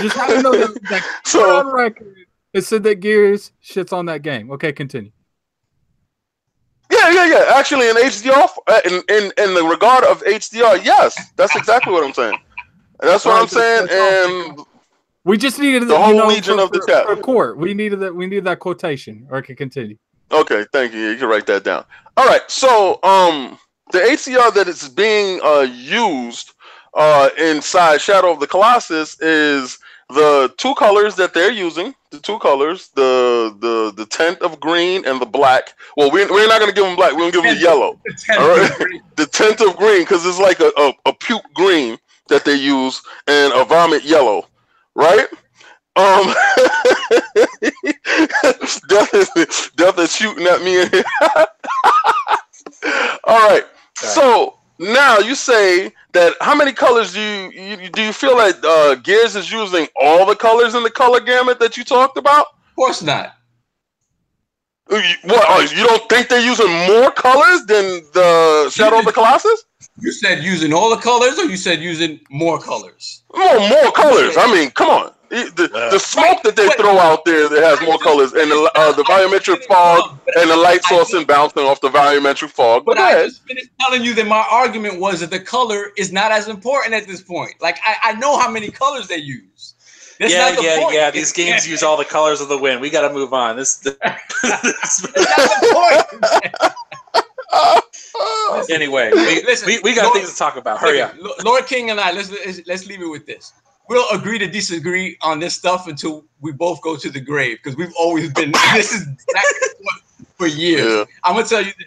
Just have to know that so on record, it said that Gears shits on that game. Okay, continue. Yeah. Actually, in HDR, in the regard of HDR, yes, that's exactly what I'm saying. That's what I'm saying, and we just needed the whole legion of the chat. For court, we needed that quotation. Or I can continue. Okay, thank you. You can write that down. All right, so the HDR that is being used inside Shadow of the Colossus is the 2 colors that they're using. The 2 colors, the tint of green and the black. Well, we're not going to give them black. We're going to give them the yellow. All right, the tint of green, because it's like a puke green that they use and a vomit yellow, right? Death is shooting at me. All right. So now you say that how many colors do you feel like Gears is using all the colors in the color gamut that you talked about? Of course not. What? You don't think they're using more colors than the Shadow of the Colossus? You said using all the colors, or you said using more colors? More colors. I mean, come on. The smoke that they throw out there that has more colors, and the volumetric fog, and the light source and bouncing off the volumetric fog. But I just finished telling you that my argument was that the color is not as important at this point. Like I know how many colors they use. That's not the point. Yeah. These games use all the colors of the wind. We got to move on. That's not the point. Anyway, we got things to talk about. Hurry up. Lord King and I, let's leave it with this. We'll agree to disagree on this stuff until we both go to the grave, because we've always been this is for years. Yeah. I'm gonna tell you that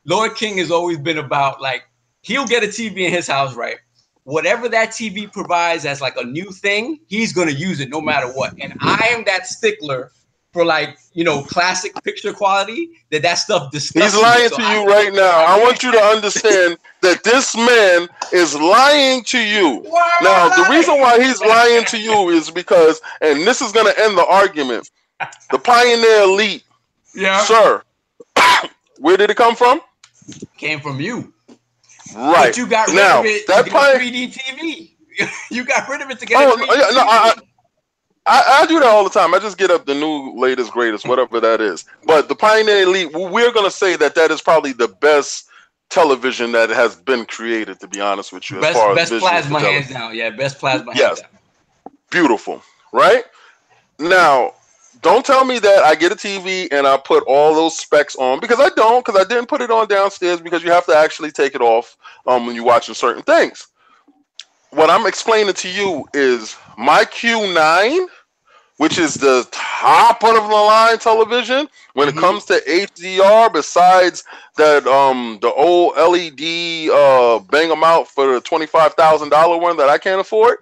Lord King has always been about, like, he'll get a TV in his house, right? Whatever that TV provides as like a new thing, he's gonna use it no matter what. And I am that stickler for, like, classic picture quality, that stuff disgusts me. He's lying to you right now. I want you to understand that this man is lying to you. Now, the reason why he's lying to you is because, and this is going to end the argument, the Pioneer Elite, sir, where did it come from? Came from you. Right. But you got rid of it to get 3D TV. You got rid of it to get a 3D TV. No, I do that all the time. I just get up the new, latest, greatest, whatever that is. But the Pioneer Elite, we're going to say that is probably the best television that has been created, to be honest with you. Best plasma hands down. Yeah, best plasma hands down. Beautiful. Right? Now, don't tell me that I get a TV and I put all those specs on, because I don't, because I didn't put it on downstairs, because you have to actually take it off when you're watching certain things. What I'm explaining to you is my Q9, which is the top of the line television when it comes to HDR, besides that the old LED bang them out for the $25,000 one that I can't afford.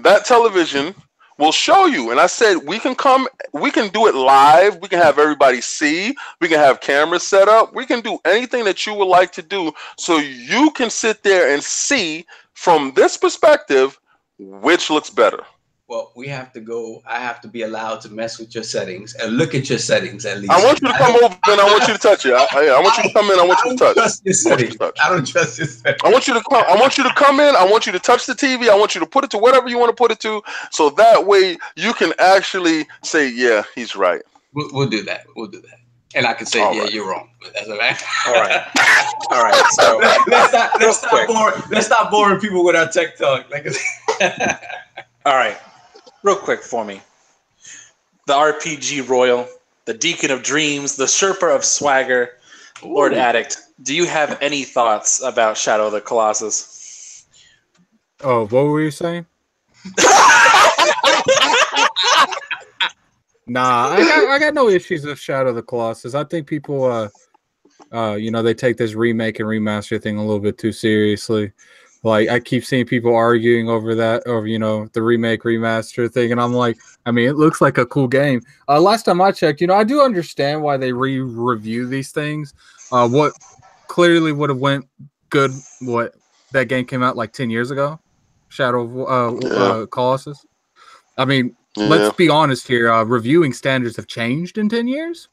That television will show you. And I said, we can do it live. We can have everybody see. We can have cameras set up. We can do anything that you would like to do, so you can sit there and see from this perspective which looks better. Well, we have to go. I have to be allowed to mess with your settings and look at your settings at least. I want you to come over and I want you to touch it. I want you to come in. I want you to touch. I don't trust your settings. I want you to come. I want you to come in. I want you to touch the TV. I want you to put it to whatever you want to put it to, so that way you can actually say, "Yeah, he's right." We'll do that. We'll do that. And I can say, all "Yeah, right. You're wrong." That's all right. All right. So let's stop boring people with our tech talk. All right. Real quick for me. The RPG Royal, the Deacon of Dreams, the Sherpa of Swagger, Lord Addict. Do you have any thoughts about Shadow of the Colossus? Oh, what were you saying? Nah, I got no issues with Shadow of the Colossus. I think people, they take this remake and remaster thing a little bit too seriously. Like, I keep seeing people arguing over that, over, the remake remaster thing. And I'm like, I mean, it looks like a cool game. Last time I checked, I do understand why they review these things. What clearly would have went good, that game came out like 10 years ago, Shadow of Colossus. I mean, let's be honest here. Reviewing standards have changed in 10 years.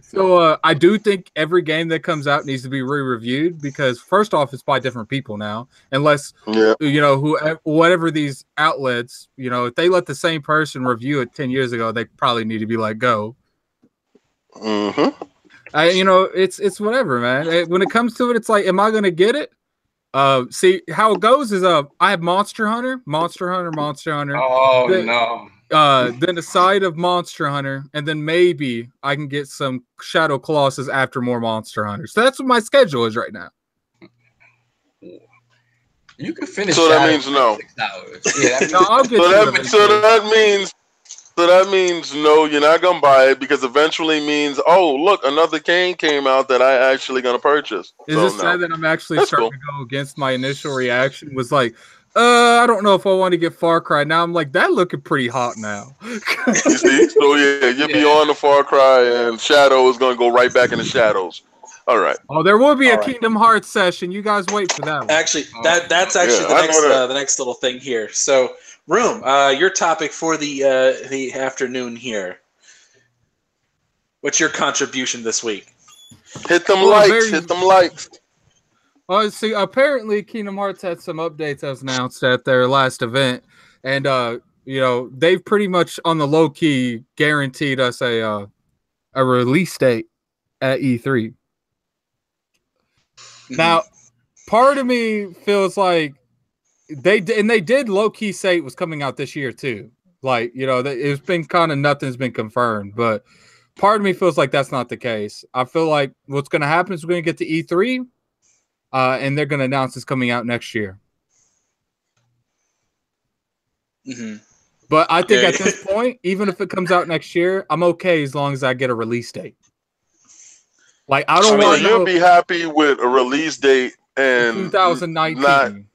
So I do think every game that comes out needs to be re-reviewed, because first off, it's by different people now, unless whatever these outlets, if they let the same person review it 10 years ago, they probably need to be let go. It's whatever, man. When it comes to it, it's like, am I gonna get it? See how it goes is I have Monster Hunter. Oh, no. Then a side of Monster Hunter, and then maybe I can get some Shadow Colossus after more Monster Hunter. So that's what my schedule is right now. You can finish. So that means no. I'll get So that means no, you're not gonna buy it, because eventually means, oh, look, another game came out that I actually gonna purchase. Is this sad that I'm actually starting to go against my initial reaction? Was like, I don't know if I want to get Far Cry. Now I'm like, that looking pretty hot now. You see? So you're beyond the Far Cry, and Shadow is going to go right back in the shadows. All right. Oh, there will be a Kingdom Hearts session. You guys wait for that one. Actually, that's actually the next little thing here. So, Room, your topic for the afternoon here. What's your contribution this week? Hit them likes. Oh, see, apparently Kingdom Hearts had some updates as announced at their last event, and they've pretty much on the low key guaranteed us a release date at E3. Now, part of me feels like they did low key say it was coming out this year too. Like, it's been kind of nothing's been confirmed, but part of me feels like that's not the case. I feel like what's going to happen is we're going to get to E3. And they're going to announce it's coming out next year. But I think at this point, even if it comes out next year, I'm okay as long as I get a release date. Like, I don't want to. You'll be happy with a release date in 2019.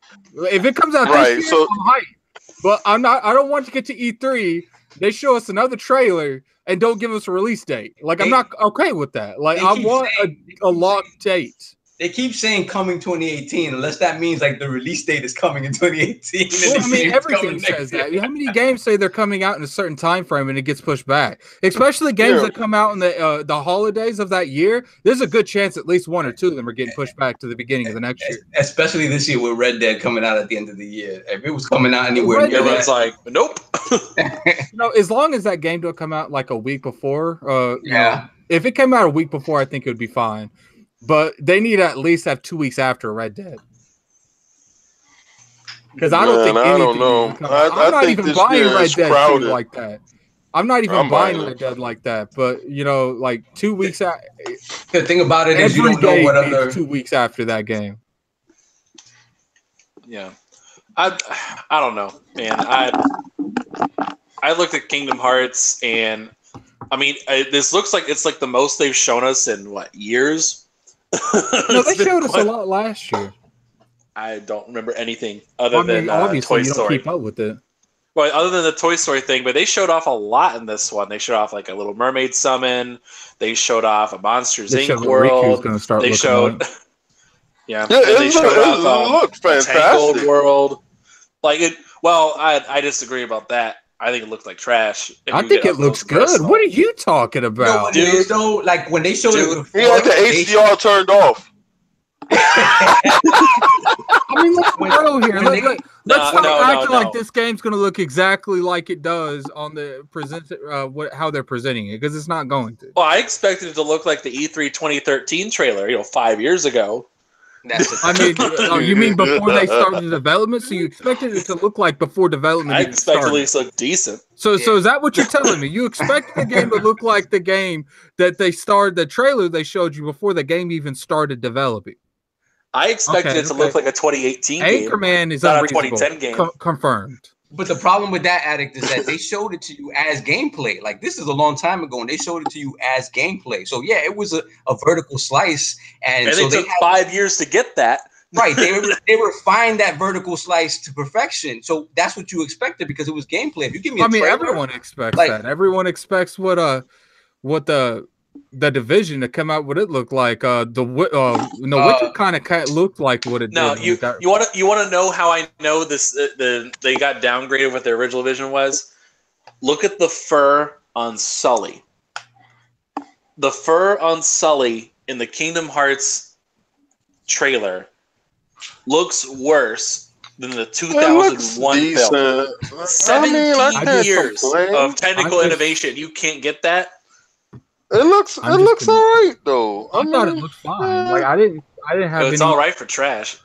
If it comes out this year, I'm hyped. But I don't want to get to E3 they show us another trailer and don't give us a release date. Like, I'm not okay with that. Like, I want a locked date. They keep saying coming 2018, unless that means like the release date is coming in 2018. Well, I mean, everything says that. How many games say they're coming out in a certain time frame and it gets pushed back? Especially games that come out in the holidays of that year. There's a good chance at least one or two of them are getting pushed back to the beginning of the next year. Especially this year with Red Dead coming out at the end of the year. If it was coming out anywhere, everyone's like, nope. As long as that game don't come out like a week before, you know, if it came out a week before, I think it would be fine. But they need to at least have 2 weeks after Red Dead. Because I don't think anything. I don't know. I'm not even buying Red Dead like that. I'm not even buying Red Dead like that. But you know, like 2 weeks out. The thing about it is you don't know what other 2 weeks after that game. Yeah, I don't know, man. I looked at Kingdom Hearts and I mean, this looks like it's like the most they've shown us in what, years? No, they showed us a lot last year. I don't remember anything other than Toy Story. Keep up with it. Well, other than the Toy Story thing, but they showed off a lot in this one. They showed off like a Little Mermaid summon. They showed off a Monsters Inc. world. They showed, they showed off a Tangled world. Like it. Well, I disagree about that. I think it looks like trash. I think it looks good. What are you talking about? No, dude, so like when they showed it before, he had the HDR turned off. I mean, let's go here. Let's stop acting like this game's going to look exactly like it does on the how they're presenting it, because it's not going to. Well, I expected it to look like the E3 2013 trailer, 5 years ago. I mean, you mean before they started development? So you expected it to look like before development? I expected it to look decent. So is that what you're telling me? You expected the game to look like the game that they started, the trailer they showed you before the game even started developing? I expected it to look like a 2018 game. Anchorman is not a 2010 game. Confirmed. But the problem with that, Addict, is that they showed it to you as gameplay. Like, this is a long time ago, and they showed it to you as gameplay. So, yeah, it was a vertical slice. And so they took 5 years to get that. Right. They refined that vertical slice to perfection. So that's what you expected because it was gameplay. If you give me a trailer, everyone expects that. Everyone expects what the Division to come out, what it looked like. Witcher kind of looked like what it did. No, you want to know how I know this? They got downgraded what their original vision was. Look at the fur on Sully. The fur on Sully in the Kingdom Hearts trailer looks worse than the 2001 film. 17 years of technical innovation. You can't get that. It looks all right though. I thought it looked fine. Like I didn't have. It's all right for trash.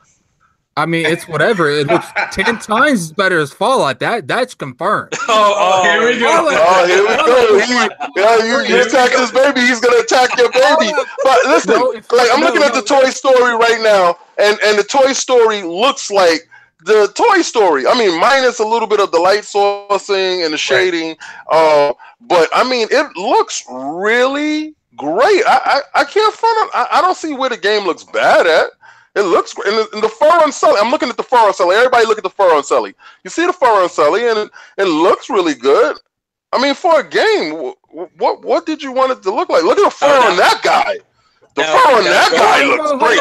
I mean, it's whatever. It looks 10 times better as Fallout. That's confirmed. Here we go. You attack this baby, he's gonna attack your baby. But listen, I'm looking at the Toy Story right now, and the Toy Story looks like the Toy Story. I mean, minus a little bit of the light sourcing and the shading. But I mean, it looks really great. I can't front. I don't see where the game looks bad at. It looks great. And the fur on Sully. I'm looking at the fur on Sully. Everybody look at the fur on Sully. You see the fur on Sully, and it looks really good. I mean, for a game, what did you want it to look like? Look at the fur on that guy. The fur on that guy looks great.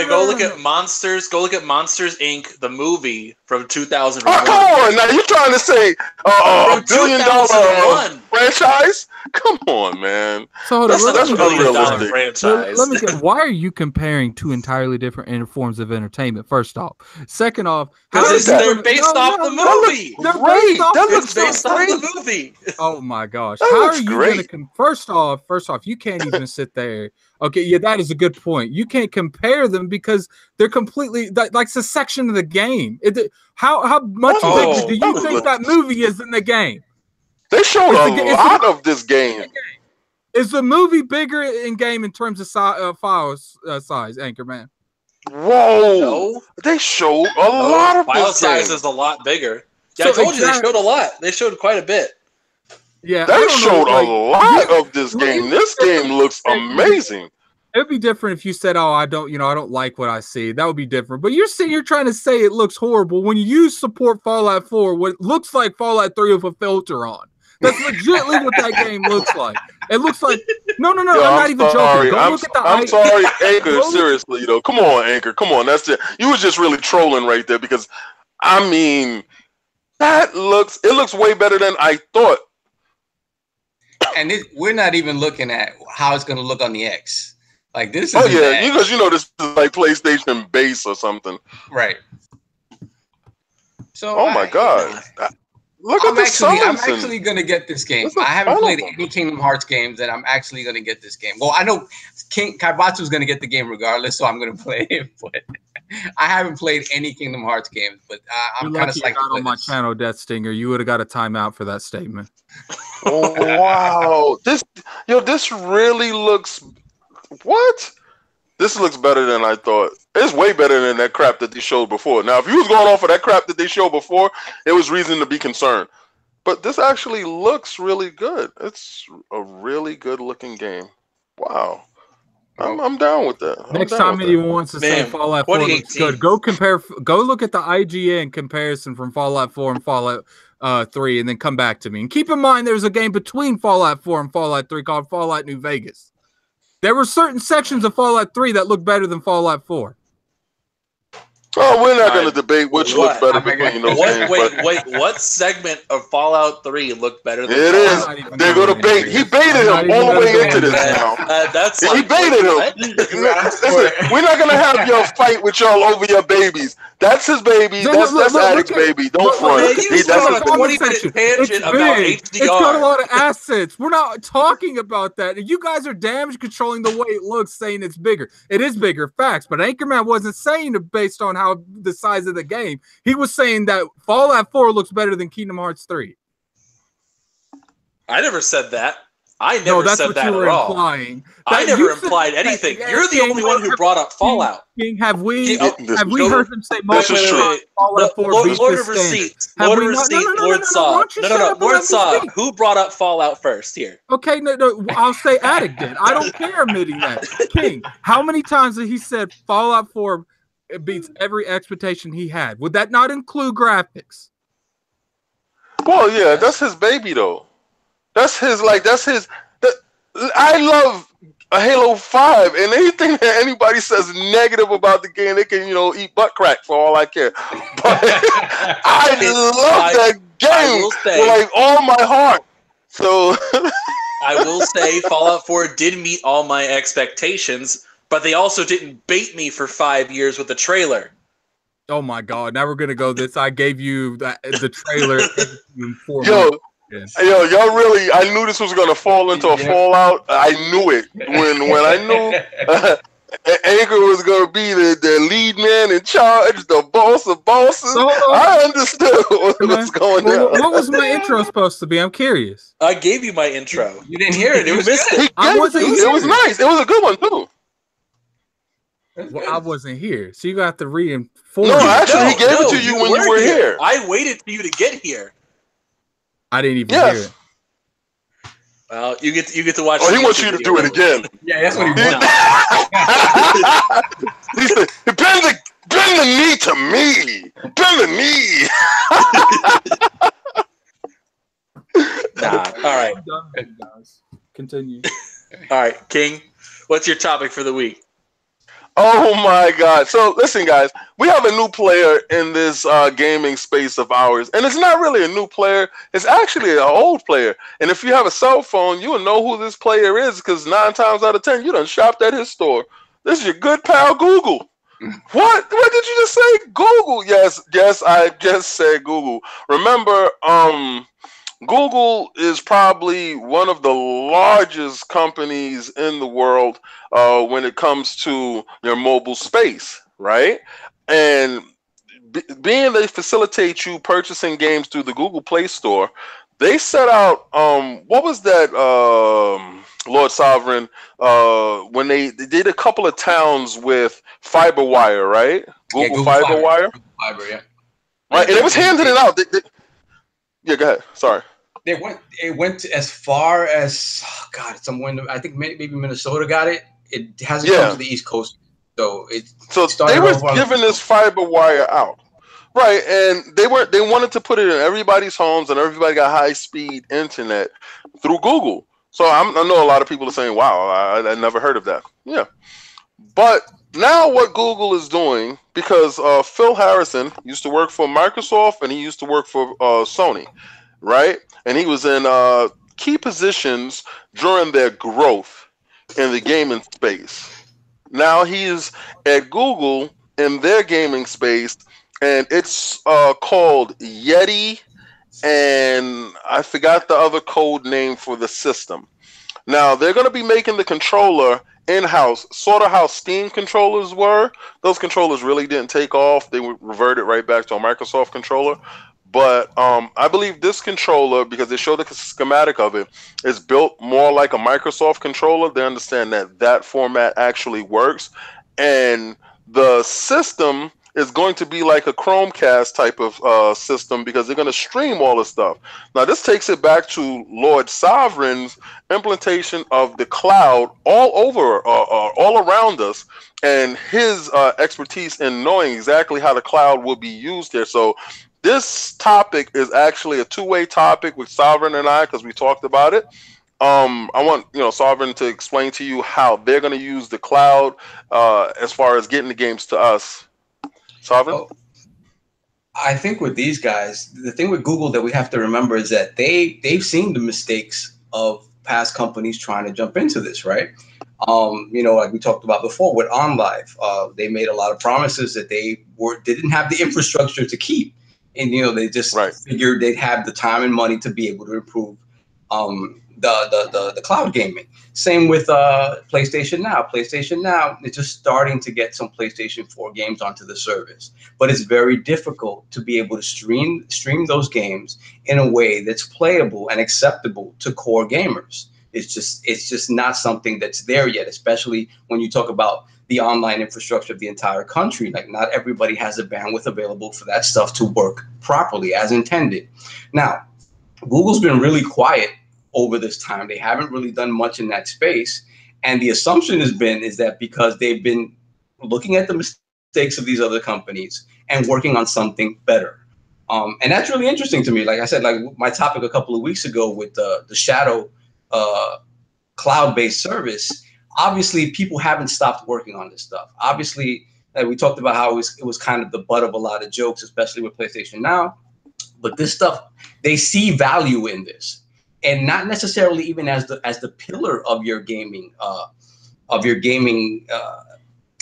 Go look at Monsters. Go look at Monsters Inc. the movie from 2001. Oh, come on! Now you're trying to say $1 billion franchise? Come on, man. So that's a $1 billion franchise. Let me get. Why are you comparing two entirely different forms of entertainment? First off, second off, they're based off the movie. It's based off the movie. Oh my gosh! How are you going to? First off, you can't even sit there. Okay, yeah, that is a good point. You can't compare them because they're completely like it's a section of the game. How much bigger do you think that movie is in the game? They showed a lot of this game. Is the movie bigger in game in terms of file size, Anchorman? Whoa! No. They showed a lot of file this size game. Is a lot bigger. Yeah, I told you they showed a lot. They showed quite a bit. Yeah, they showed a lot of this game. This game looks amazing. It'd be different if you said, "Oh, I don't like what I see." That would be different. But you're sitting here trying to say it looks horrible when you support Fallout 4, what looks like Fallout 3 with a filter on. That's legitimately what that game looks like. It looks like no. Yo, I'm not even joking. Go look at the. I'm sorry, Anchor. Seriously, come on, Anchor. Come on. That's it. You was just really trolling right there because, I mean, it looks way better than I thought. And we're not even looking at how it's going to look on the X. Like this is because this is like PlayStation base or something. Right. So my God. Look at this. I'm actually going to get this game. I haven't played any Kingdom Hearts games, and I'm actually going to get this game. Well, I know Kaibatsu is going to get the game regardless, so I'm going to play it. But I haven't played any Kingdom Hearts games. But I'm kind of psyched to play on my channel, Death Stinger. You would have got a timeout for that statement. Oh wow! This really looks. What? This looks better than I thought. It's way better than that crap that they showed before. Now, if you was going off of that crap that they showed before, it was reason to be concerned. But this actually looks really good. It's a really good looking game. Wow. I'm down with that. Next time anyone wants to say Fallout 4 looks good, go look at the IGN comparison from Fallout 4 and Fallout 3, and then come back to me. And keep in mind, there's a game between Fallout 4 and Fallout 3 called Fallout New Vegas. There were certain sections of Fallout 3 that look better than Fallout 4. Oh, we're not going to debate which looks better between those games. Wait, what segment of Fallout 3 looked better than it is. They're going to bait. He baited him all the way into this now. He baited him. Listen, we're not going to have your fight with y'all over your babies. That's his baby. That's Addict's baby. Don't front. He's on a 20-minute tangent about HDR. It's got a lot of assets. We're not talking about that. You guys are damage controlling the way it looks, saying it's bigger. It is bigger, facts. But Anchorman wasn't saying it based on how the size of the game. He was saying that Fallout 4 looks better than Kingdom Hearts 3. I never said that. I never said that at all. Implying. I never implied anything. You're the only one who brought up Fallout. Have we heard him say Fallout 4 Lord of Receipts. Lord Saw. No. Lord Saw. Who brought up Fallout first here? Okay, no. I'll say Addict did. I don't care admitting that. King, how many times did he said Fallout 4 beats every expectation he had? Would that not include graphics? Well, yeah, that's his baby though. That's his. I love a Halo 5, and anything that anybody says negative about the game, they can eat butt crack for all I care. But I love that game with all my heart. So I will say Fallout 4 did meet all my expectations, but they also didn't bait me for 5 years with the trailer. Oh my God! Now we're gonna go this. I gave you the trailer. Yo, y'all really, I knew this was going to fall into a fallout. I knew it. When I knew Anchor was going to be the lead man in charge, the boss of bosses, I understood what was going on. What was my intro supposed to be? I'm curious. I gave you my intro. You didn't hear it. It was good. It was nice. It was a good one, too. Well, I wasn't here, so you got to reinforce. No, actually, he gave it to you when you were here. I waited for you to get here. I didn't even hear it. Well, you get to watch. Oh, he wants you to do it again. Yeah, that's what he wants. He said, "Bend the knee to me. Bend the knee." Nah. All right. Continue. All right, King. What's your topic for the week? Oh my God. So listen, guys, we have a new player in this gaming space of ours. And it's not really a new player. It's actually an old player. And if you have a cell phone, you will know who this player is because 9 times out of 10, you done shopped at his store. This is your good pal, Google. What did you just say? Google. Yes, I just said Google. Remember, Google is probably one of the largest companies in the world when it comes to your mobile space, right? And being they facilitate you purchasing games through the Google Play Store, they set out, what was that, Lord Sovereign, when they did a couple of towns with fiber wire, right? Google Fiber Wire. Fiber, yeah. Right, and it was handing it out. Yeah, go ahead. Sorry. It went as far as somewhere. I think maybe Minnesota got it. It hasn't come to the East Coast, so they were giving this fiber wire out. Right, and they wanted to put it in everybody's homes, and everybody got high speed internet through Google. So I know a lot of people are saying, "Wow, I never heard of that." Yeah, but now what Google is doing, because Phil Harrison used to work for Microsoft and he used to work for Sony, right? And he was in key positions during their growth in the gaming space. Now he's at Google in their gaming space, and it's called Yeti, and I forgot the other code name for the system. Now they're going to be making the controller in-house, sort of how Steam controllers were. Those controllers really didn't take off. They reverted right back to a Microsoft controller. But I believe this controller, because they showed the schematic of it, is built more like a Microsoft controller. They understand that that format actually works. And the system is going to be like a Chromecast type of system, because they're going to stream all the stuff. Now, this takes it back to Lord Sovereign's implementation of the cloud all over, all around us, and his expertise in knowing exactly how the cloud will be used there. So this topic is actually a two-way topic with Sovereign and I, because we talked about it. I want Sovereign to explain to you how they're going to use the cloud as far as getting the games to us. Sovereign? Oh, I think with these guys, the thing with Google that we have to remember is that they've seen the mistakes of past companies trying to jump into this, right? Like we talked about before with OnLive, they made a lot of promises that they didn't have the infrastructure to keep. And they just figured they'd have the time and money to be able to improve the cloud gaming. Same with PlayStation Now. PlayStation Now is just starting to get some PlayStation 4 games onto the service, but it's very difficult to be able to stream those games in a way that's playable and acceptable to core gamers. It's just not something that's there yet, especially when you talk about the online infrastructure of the entire country. Like, not everybody has the bandwidth available for that stuff to work properly as intended. Now, Google's been really quiet over this time. They haven't really done much in that space. And the assumption is that because they've been looking at the mistakes of these other companies and working on something better. And that's really interesting to me. Like I said, like my topic a couple of weeks ago with the Shadow cloud-based service, obviously people haven't stopped working on this stuff. Obviously, like we talked about how it was kind of the butt of a lot of jokes, especially with PlayStation Now. But this stuff, they see value in this, and not necessarily even as the pillar of your gaming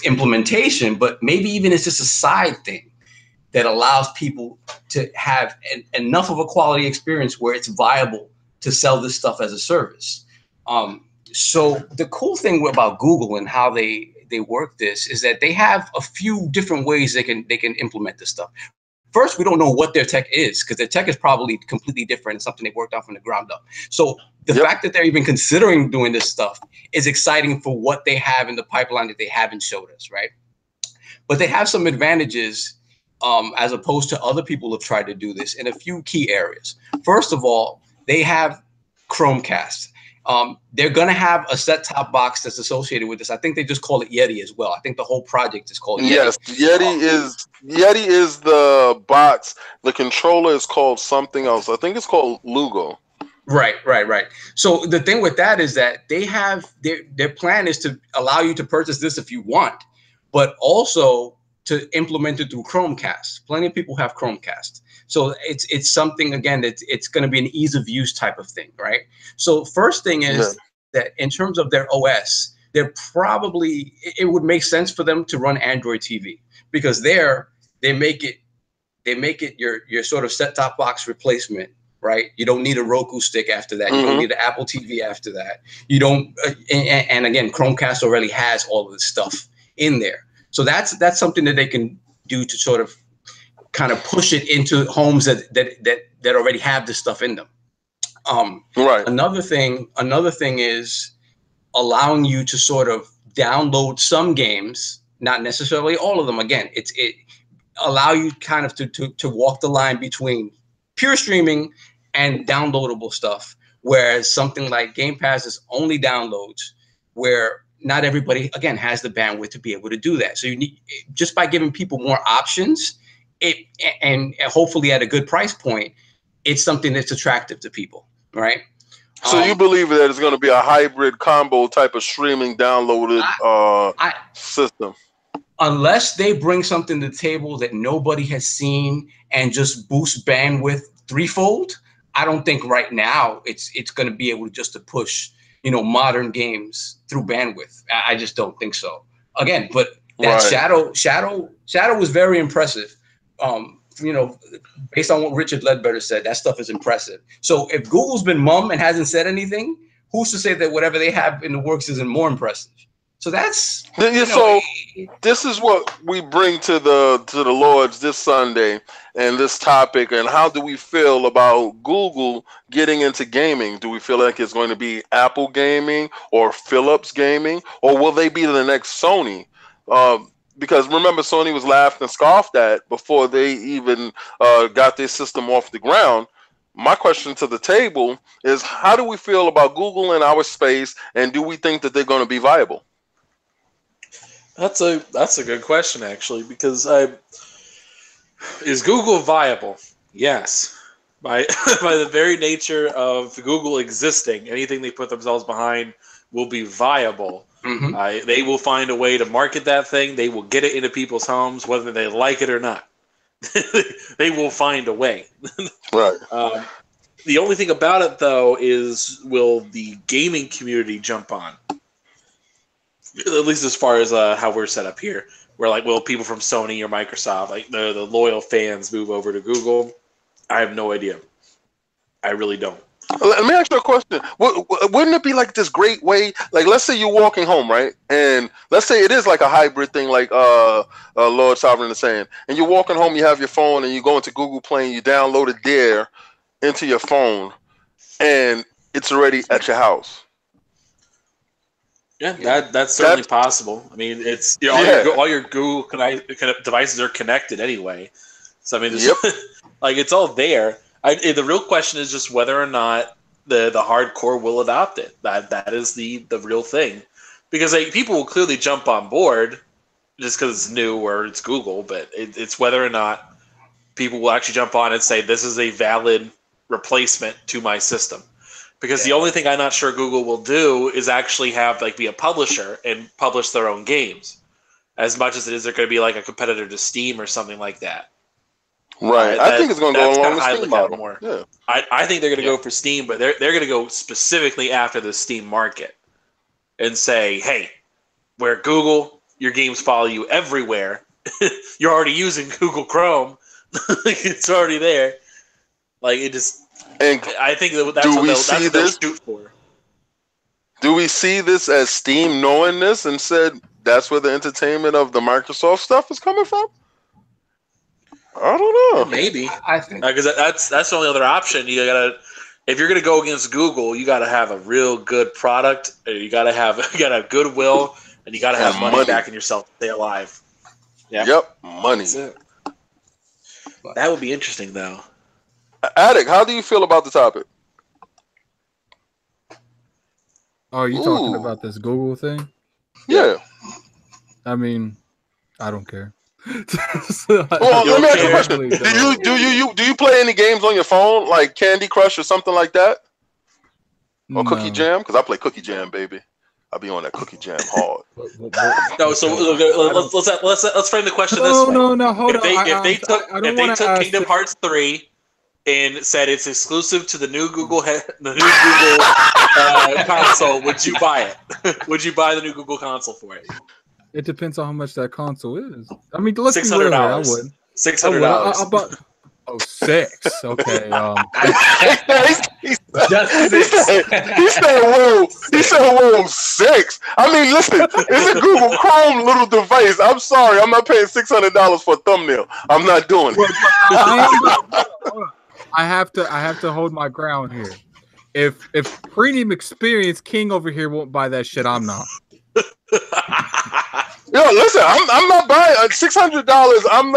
implementation, but maybe even as just a side thing that allows people to have enough of a quality experience where it's viable to sell this stuff as a service. So the cool thing about Google and how they work this is that they have a few different ways they can implement this stuff. First, we don't know what their tech is, because their tech is probably completely different and something they worked on from the ground up. So the fact that they're even considering doing this stuff is exciting for what they have in the pipeline that they haven't showed us, right? But they have some advantages as opposed to other people who have tried to do this in a few key areas. First of all, they have Chromecast. They're going to have a set-top box that's associated with this. I think they just call it Yeti as well. I think the whole project is called Yeti. Yes, Yeti is the box. The controller is called something else. I think it's called Lugo. Right. So the thing with that is that they have their plan is to allow you to purchase this if you want, but also to implement it through Chromecast. Plenty of people have Chromecast. So it's something, again, that it's going to be an ease of use type of thing, right? So first thing is that in terms of their OS, it would make sense for them to run Android TV, because they make it your sort of set-top box replacement, right? You don't need a Roku stick after that. You don't need an Apple TV after that. You don't, and again, Chromecast already has all of this stuff in there. So that's something that they can do to sort of kind of push it into homes that already have this stuff in them. Right. Another thing is allowing you to sort of download some games, not necessarily all of them. Again, it allow you kind of to walk the line between pure streaming and downloadable stuff, whereas something like Game Pass is only downloads, where not everybody, again, has the bandwidth to be able to do that. So you need, just by giving people more options, and hopefully at a good price point, it's something that's attractive to people, right? So you believe that it's going to be a hybrid combo type of streaming downloaded system? Unless they bring something to the table that nobody has seen and just boost bandwidth threefold, I don't think right now it's going to be able just to push, modern games through bandwidth. I just don't think so. Again, but that Shadow was very impressive. Based on what Richard Ledbetter said, that stuff is impressive. So if Google's been mum and hasn't said anything, who's to say that whatever they have in the works isn't more impressive? So that's so this is what we bring to the Lords this Sunday and this topic. And how do we feel about Google getting into gaming? Do we feel like it's going to be Apple gaming or Philips gaming, or will they be the next Sony? Because remember, Sony was laughed and scoffed at before they even got their system off the ground. My question to the table is, how do we feel about Google in our space, and do we think that they're going to be viable? That's a good question, actually, because is Google viable? Yes. By the very nature of Google existing, anything they put themselves behind will be viable. Mm-hmm. They will find a way to market that thing. They will get it into people's homes, whether they like it or not. They will find a way. Right. The only thing about it, though, is will the gaming community jump on? At least as far as how we're set up here. We're like, will people from Sony or Microsoft, like the loyal fans, move over to Google? I have no idea. I really don't. Let me ask you a question. Wouldn't it be like this great way? Like, let's say you're walking home, right? And let's say it is like a hybrid thing, like Lord Sovereign is saying. And you're walking home, you have your phone, and you go into Google Play, and you download it there into your phone, and it's already at your house. Yeah, that's certainly possible. I mean, it's all your Google devices are connected anyway. So I mean, like it's all there. The real question is just whether or not the hardcore will adopt it. That is the real thing, because people will clearly jump on board just because it's new or it's Google, but it's whether or not people will actually jump on and say this is a valid replacement to my system. Because the only thing I'm not sure Google will do is actually have be a publisher and publish their own games, as much as it is they're going to be like a competitor to Steam or something like that. Right. I think it's going to go along the Steam model. More. Yeah. I think they're going to go for Steam, but they're going to go specifically after the Steam market and say, hey, where Google, your games follow you everywhere. You're already using Google Chrome. It's already there. And I think that's what they'll shoot for. Do we see this as Steam knowing this and said that's where the entertainment of the Microsoft stuff is coming from? I don't know. Maybe. I think because that's the only other option. If you're gonna go against Google, you gotta have a real good product. You gotta have goodwill, and you gotta have money back in yourself to stay alive. Yeah. Yep. Money. That would be interesting, though. Attic, how do you feel about the topic? Oh, are you talking about this Google thing? Yeah. I mean, I don't care. Well, let me ask you a question. Do you play any games on your phone, like Candy Crush or something like that? Or Cookie Jam? Because I play Cookie Jam, baby. I'll be on that Cookie Jam hard. No, so let's frame the question this way. No, hold on. If they took Kingdom Hearts 3 and said it's exclusive to the new Google console, would you buy it? Would you buy the new Google console for it? It depends on how much that console is. I mean, let's $600. be real. I would. $600. $6. Okay. He said, whoa, 6. I mean, listen, it's a Google Chrome little device. I'm sorry, I'm not paying $600 for a thumbnail. I'm not doing it. I have to hold my ground here. If premium experience King over here won't buy that shit, I'm not. Yo, listen, I'm not buying $600. I'm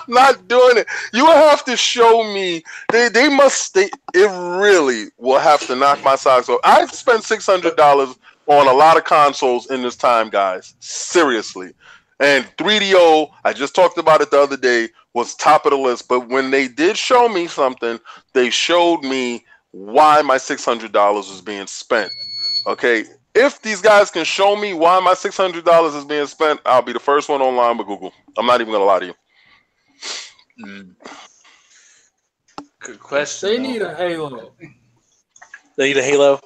not doing it. You will have to show me. It really will have to knock my socks off. I've spent $600 on a lot of consoles in this time, guys. Seriously. And 3DO, I just talked about it the other day, was top of the list. But when they did show me something, they showed me why my $600 was being spent. Okay, if these guys can show me why my $600 is being spent, I'll be the first one online with Google. I'm not even gonna lie to you. Good question. They need a Halo. They need a Halo.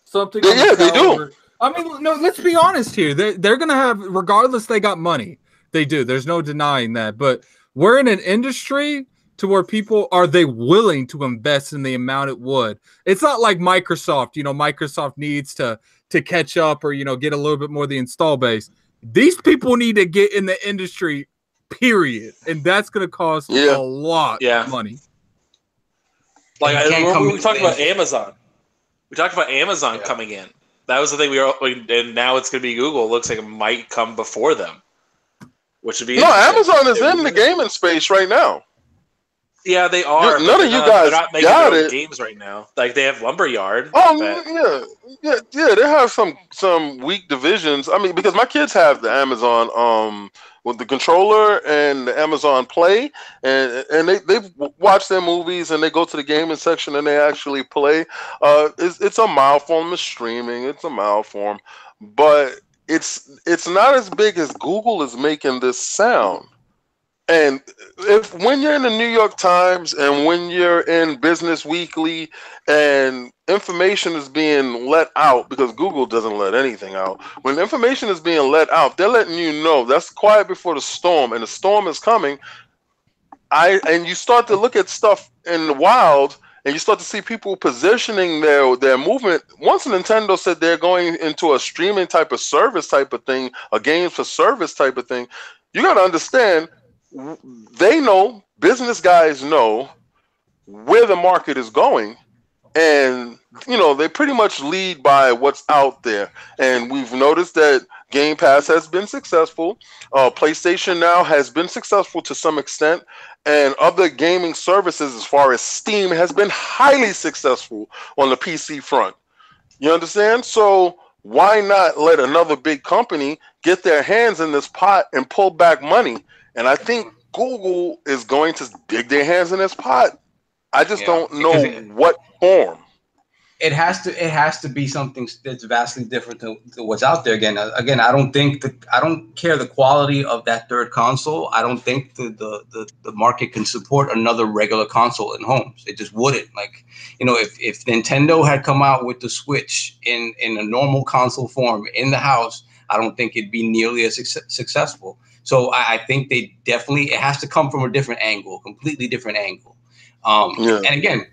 Something. Yeah, they do. I mean, no. Let's be honest here. They're gonna have, regardless. They got money. They do. There's no denying that. But we're in an industry to where people are they willing to invest in the amount it would. It's not like Microsoft. Microsoft needs to catch up or get a little bit more of the install base. These people need to get in the industry, period, and that's going to cost a lot of money. Like we talked about Amazon. We talked about Amazon coming in. That was the thing and now it's going to be Google. It looks like it might come before them, which would be Amazon is in the gaming space right now. Yeah, they are. None of you guys they're not making got their own it. Games right now. Like they have Lumberyard. Yeah. They have some weak divisions. I mean, because my kids have the Amazon with the controller and the Amazon Play, and they watch their movies and they go to the gaming section and they actually play. It's a mild form of streaming. It's a mild form, but it's not as big as Google is making this sound. And when you're in the New York Times and when you're in Business Weekly and information is being let out, because Google doesn't let anything out, when information is being let out, they're letting you know that's quiet before the storm, and the storm is coming. And you start to look at stuff in the wild, and you start to see people positioning their movement. Once Nintendo said they're going into a streaming type of service type of thing, a games for service type of thing, you got to understand, they know, business guys know where the market is going, and they pretty much lead by what's out there. And we've noticed that Game Pass has been successful. PlayStation Now has been successful to some extent, and other gaming services as far as Steam has been highly successful on the PC front. You understand? So why not let another big company get their hands in this pot and pull back money? And I think Google is going to dig their hands in this pot. I just don't know what form. It has to be something that's vastly different to what's out there. Again, I don't care the quality of that third console. I don't think the market can support another regular console in homes. It just wouldn't. Like, if Nintendo had come out with the Switch in a normal console form in the house, I don't think it'd be nearly as successful. So I think it has to come from a different angle, completely different angle. And again,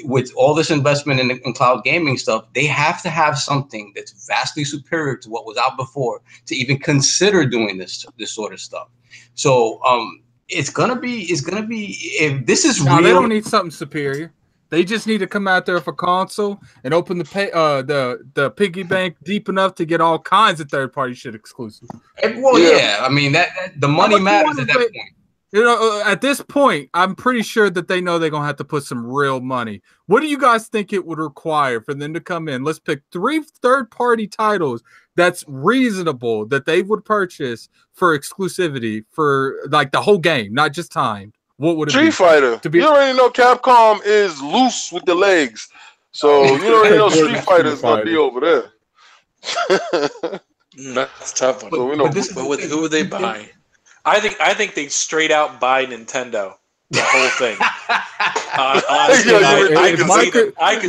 with all this investment in cloud gaming stuff, they have to have something that's vastly superior to what was out before to even consider doing this sort of stuff. So it's gonna be if this is real. They don't need something superior. They just need to come out there for console and open the piggy bank deep enough to get all kinds of third-party shit exclusive. I mean that the money matters at that point. At this point, I'm pretty sure that they know they're gonna have to put some real money. What do you guys think it would require for them to come in? Let's pick 3 third-party titles that's reasonable that they would purchase for exclusivity for like the whole game, not just timed. What would it be? Street Fighter. You already know Capcom is loose with the legs. So you already know Street Fighter is going to be over there. That's a tough one. So we know who would they buy? I think they'd straight out buy Nintendo. The whole thing. Honestly,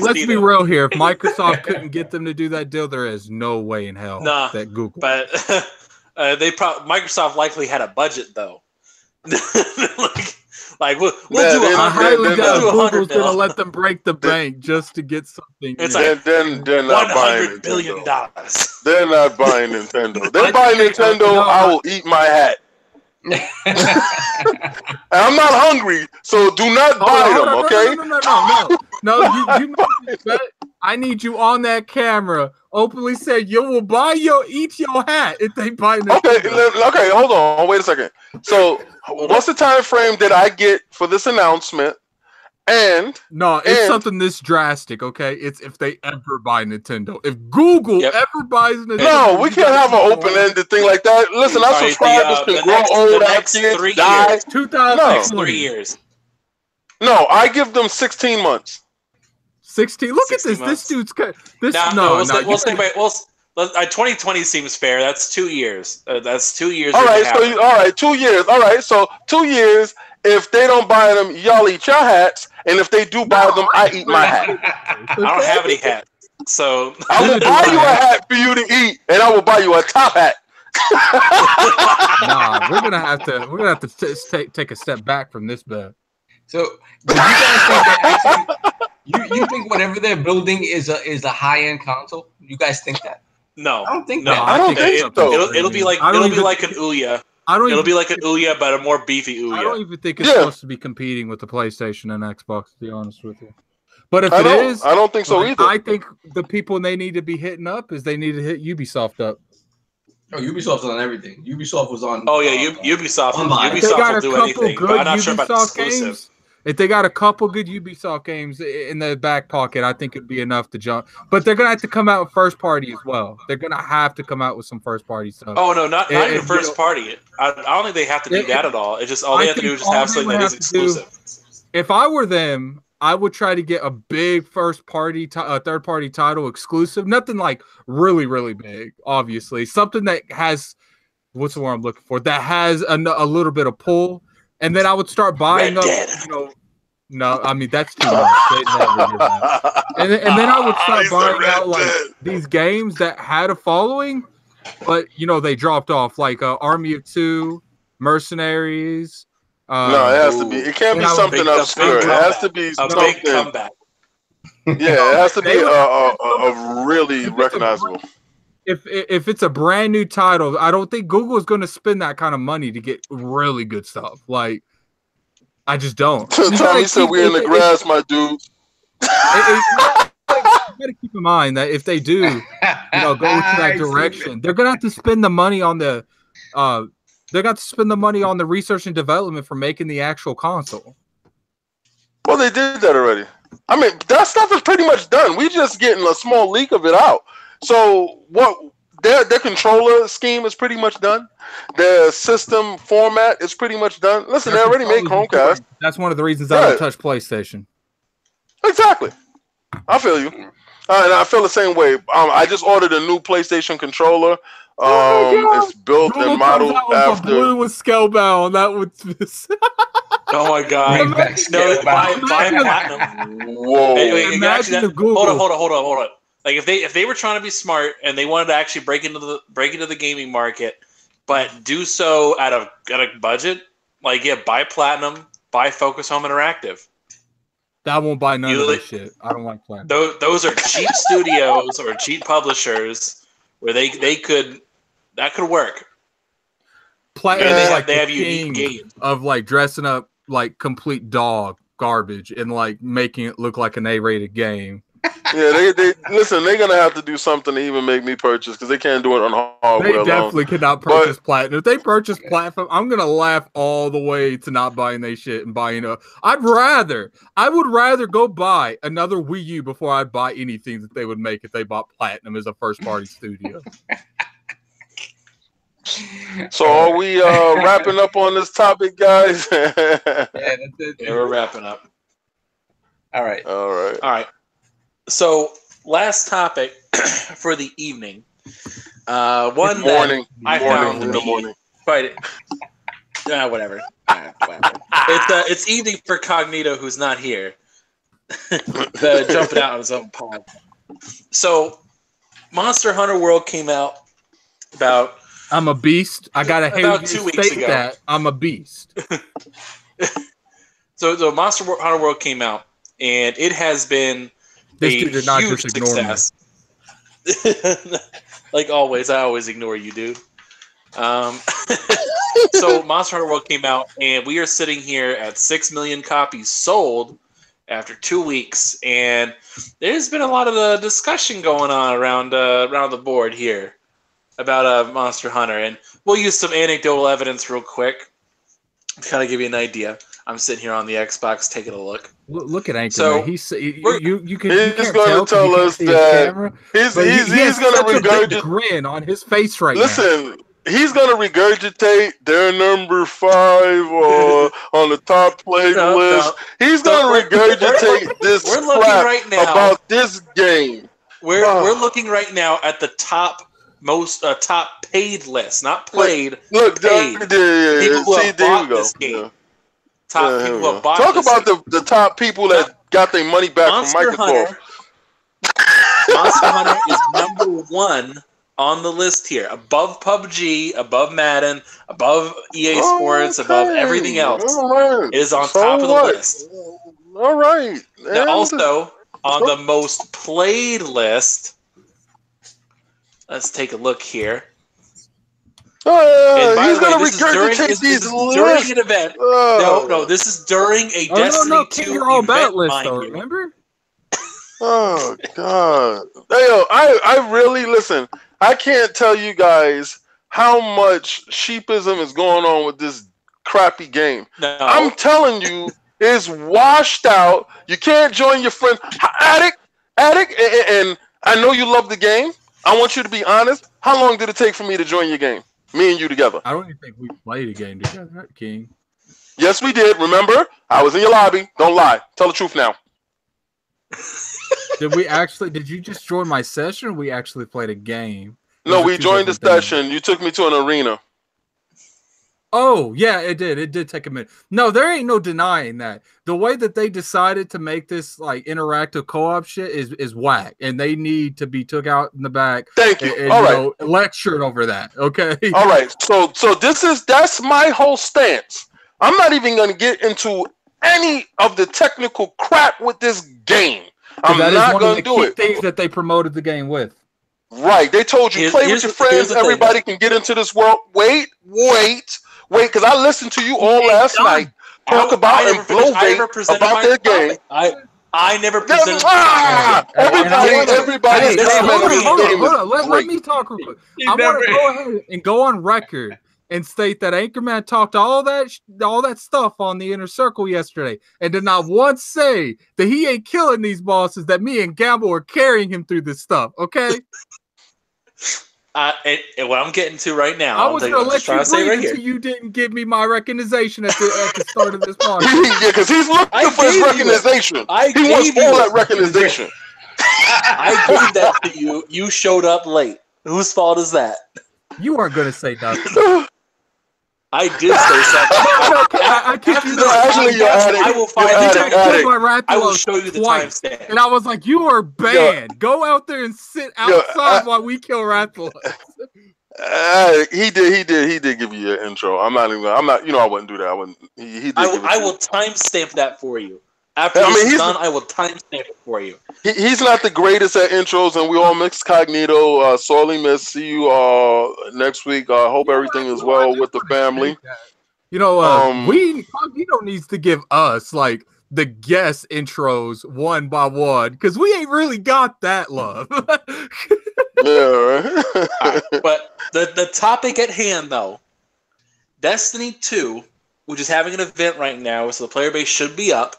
let's be real here. If Microsoft couldn't get them to do that deal, there is no way in hell that Google. But Microsoft likely had a budget though. Like we'll do I highly doubt Google's gonna let them break the bank just to get something. It's like then they're not buying $100 billion. They're not buying Nintendo. They're buying Nintendo. I will eat my hat. I'm not hungry, so do not buy them. Okay? No. You I need you on that camera. Openly said you will eat your hat if they buy Nintendo. Okay. Hold on. Wait a second. So, what's the time frame that I get for this announcement? And no, it's something this drastic, okay? It's if they ever buy Nintendo. If Google ever buys Nintendo, no, we can't have an open-ended thing like that. Listen, our subscribers can grow old, have kids, die. 2020. 3 years. No, I give them 16 months. 16. Look at this. months. This dude's We'll say 2020 seems fair. That's 2 years. That's 2 years. All right, 2 years. All right, so 2 years. If they don't buy them, y'all eat your hats, and if they do buy them, I eat my hat. I don't have any hats, so I will buy you a hat for you to eat, and I will buy you a top hat. Nah, we're gonna have to take a step back from this bet. So, do you guys think that actually, you think whatever they're building is a high end console? You guys think that? No, I don't think no. that. I don't think so. It'll be like an Ouya. It'll be like an Ouya, but a more beefy Ouya. I don't even think it's supposed to be competing with the PlayStation and Xbox, to be honest with you. But if it is, I don't think so either. I think the people they need to be hitting up is they need to hit Ubisoft up. Oh, Ubisoft's on everything. Ubisoft was on. Oh yeah, Ubisoft. Online. Ubisoft will do anything. But I'm not sure about exclusive. If they got a couple good Ubisoft games in the back pocket, I think it'd be enough to jump. But they're gonna have to come out with first party as well. They're gonna have to come out with some first party stuff. Oh no, not even first party. I don't think they have to do that at all. It's just all they have to do is just have something that is exclusive. If I were them, I would try to get a big first party, third party title exclusive. Nothing like really, really big, obviously. Something that has, what's the word I'm looking for? That has a little bit of pull. And then I would start buying up, no, I mean, that's too much. They never do that. And then I would start buying out like these games that had a following, but they dropped off, like Army of Two, Mercenaries. No, it has to be. It can't be something obscure. It has to be something. Big comeback. Yeah, it has to be a really recognizable. If it's a brand new title, I don't think Google is going to spend that kind of money to get really good stuff. Like, I just don't. Tommy said we're in the grass, my dude. You got to keep in mind that if they do, go to that direction, they're going to have to spend the money on the. They got to spend the money on the research and development for making the actual console. Well, they did that already. I mean, that stuff is pretty much done. We just getting a small leak of it out. So what their controller scheme is pretty much done. Their system format is pretty much done. Listen, they already made Chromecast. That's one of the reasons I don't touch PlayStation. Exactly. I feel you. And I feel the same way. I just ordered a new PlayStation controller. It's built and modeled after. Blue with Scalebound. That would. Oh my god! No, buy platinum. Whoa! Hold on. Like if they were trying to be smart and they wanted to actually break into the gaming market, but do so at a budget, buy platinum, buy Focus Home Interactive. I won't buy none of this shit. I don't like platinum. Those are cheap studios or cheap publishers where that could work. Platinum they have unique games of dressing up like complete dog garbage and making it look like an A-rated game. Yeah, they listen. They're gonna have to do something to even make me purchase because they can't do it on hardware. They definitely could not purchase platinum. If they purchase platinum, I'm gonna laugh all the way to not buying their shit and buying a. I would rather go buy another Wii U before I'd buy anything that they would make if they bought platinum as a first party studio. So are we wrapping up on this topic, guys? Yeah, that's it. Yeah, we're wrapping up. All right. So, last topic for the evening. One morning. I found to be quite. Whatever. It's evening for Cognito, who's not here. Jumping out on his own pod. So, Monster Hunter World came out about. I'm a beast. I gotta about 2 weeks ago. That I'm a beast. So, Monster Hunter World came out, and it has been. This dude did not just ignore success. Like always, I always ignore you, dude. So Monster Hunter World came out, and we are sitting here at 6 million copies sold after 2 weeks, and there's been a lot of discussion going on around the board here about Monster Hunter, and we'll use some anecdotal evidence real quick to kind of give you an idea. I'm sitting here on the Xbox taking a look. Look at Anchorman. So, you can't going to tell us that camera, he's going to regurgitate grin on his face right now. Listen, he's going to regurgitate their number 5 on the top played list. He's going to regurgitate this crap right now about this game. We're looking right now at the top paid list, not played. Look, paid. People who have bought this game. Top people who have bought Talk about the top people that got their money back from Microsoft. Monster Hunter is number 1 on the list here, above PUBG, above Madden, above EA Sports, above everything else. Right. It is on top of the list. All right. Now, also on the most played list, let's take a look here. He's going to regurgitate these lists. During an event. No, this is during a Destiny 2 you're all event, list, mind though, you. remember? Oh, God. Hey, I really, listen, I can't tell you guys how much sheepism is going on with this crappy game. No. I'm telling you, it's washed out. You can't join your friends. Addict, and I know you love the game. I want you to be honest. How long did it take for me to join your game? Me and you together. I don't even think we played a game together, King. Yes, we did. Remember? I was in your lobby. Don't lie. Tell the truth now. Did you just join my session or we actually played a game? No, we joined the session. You took me to an arena. Oh, yeah, it did. It did take a minute. No, there ain't no denying that. The way that they decided to make this like interactive co-op shit is whack, and they need to be took out in the back. Thank you. And, all right, lectured over that. Okay. All right. So that's my whole stance. I'm not even going to get into any of the technical crap with this game. I'm not going to do it. Things that they promoted the game with. Right. They told you play with your friends. Everybody can get into this world. Wait, because I listened to you all last night talk about and blow about their game. I never presented. Everybody. Let me talk real quick. I want to go ahead and go on record and state that Anchorman talked all that stuff on the Inner Circle yesterday, and did not once say that he ain't killing these bosses. That me and Gamble are carrying him through this stuff. Okay. And what I'm getting to right now, I was going to let you breathe until you didn't give me my recognition at the start of this podcast. Yeah, because he's looking for his recognition. He wants all that recognition. I gave that to you. You showed up late. Whose fault is that? You weren't going to say nothing. I did say something. I will find it. I will show you the timestamp. And I was like, "You are banned. Go out there and sit outside while we kill Rathalos." He did give you an intro. I'm not. I wouldn't do that. I wouldn't. He did. I will timestamp that for you. After this is done, I will timestamp it for you. He's not the greatest at intros, and we all mix cognito. Sorely miss. See you next week. Hope everything is well with the family. You know, Cognito needs to give us like the guest intros one by one because we ain't really got that love. Yeah, right. Right, but the topic at hand, though, Destiny 2, which is having an event right now, so the player base should be up,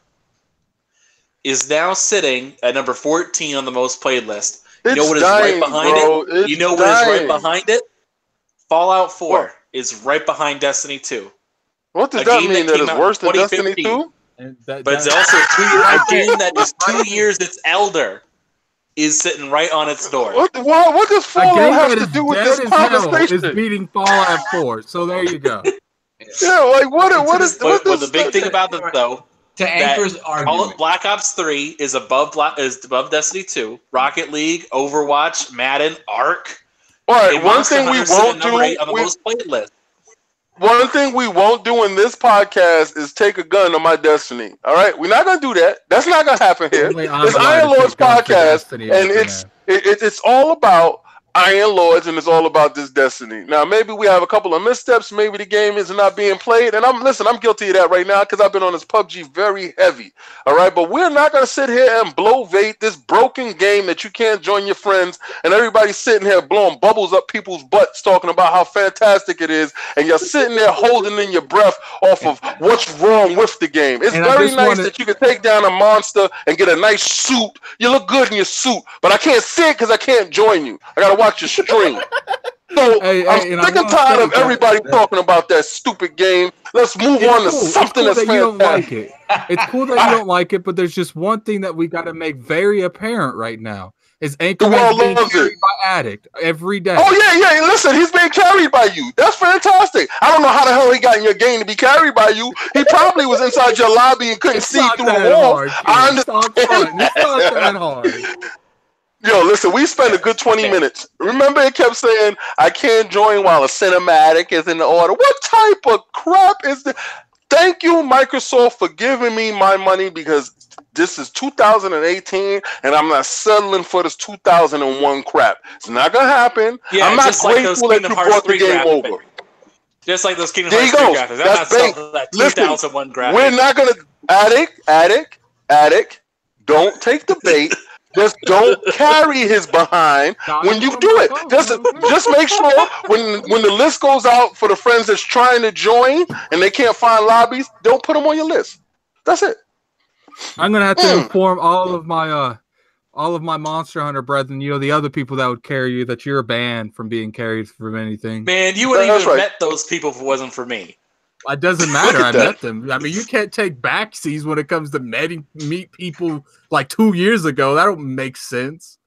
is now sitting at number 14 on the most played list. You know what is right behind it? You know what is right behind it? Fallout 4 is right behind Destiny 2. What does that mean? That is worse than Destiny 2? But it's also a game that is 2 years its elder is sitting right on its door. What does Fallout have to do with this conversation? Is beating Fallout 4. So there you go. Yeah, like what is the big thing about this though? To Anchor's argument, Black Ops 3 is above Destiny 2, Rocket League, Overwatch, Madden, Ark. All right, one thing we won't do on the most played list. One thing we won't do in this podcast is take a gun to my Destiny. All right, we're not gonna do that. That's not gonna happen here. It's Iron Lord's podcast, and it's all about Iron Lords, and it's all about this Destiny. Now, maybe we have a couple of missteps. Maybe the game is not being played. And I'm guilty of that right now because I've been on this PUBG very heavy. All right, but we're not going to sit here and blow-vate this broken game that you can't join your friends, and everybody's sitting here blowing bubbles up people's butts talking about how fantastic it is, and you're sitting there holding in your breath off of what's wrong with the game. It's very nice that you can take down a monster and get a nice suit. You look good in your suit, but I can't see it because I can't join you. I got to watch your stream. So I'm sick and tired of everybody talking about that stupid game. Let's move on to something that's fantastic. You don't like it. It's cool that you don't like it, but there's just one thing that we got to make very apparent right now. Is Anchorman being carried by Addict every day. Oh, yeah. Listen, he's being carried by you. That's fantastic. I don't know how the hell he got in your game to be carried by you. He probably was inside your lobby and couldn't see through the wall. I understand. It's not that hard. Yo, listen, we spent a good 20 minutes. Remember, it kept saying, I can't join while a cinematic is in the order. What type of crap is this? Thank you, Microsoft, for giving me my money because this is 2018 and I'm not settling for this 2001 crap. It's not going to happen. Yeah, I'm not grateful that you brought the game over. Just like those Kingdom Hearts 3 graphics. That's that 2001 graphic. We're not going to... Addict, don't take the bait. Just don't carry his behind when you do it. Just make sure when the list goes out for the friends that's trying to join and they can't find lobbies, don't put them on your list. That's it. I'm gonna have to inform all of my Monster Hunter brethren, the other people that would carry you, that you're banned from being carried from anything. Man, you wouldn't even met those people if it wasn't for me. It doesn't matter. I met them. I mean, you can't take backseas when it comes to meet people like 2 years ago. That don't make sense.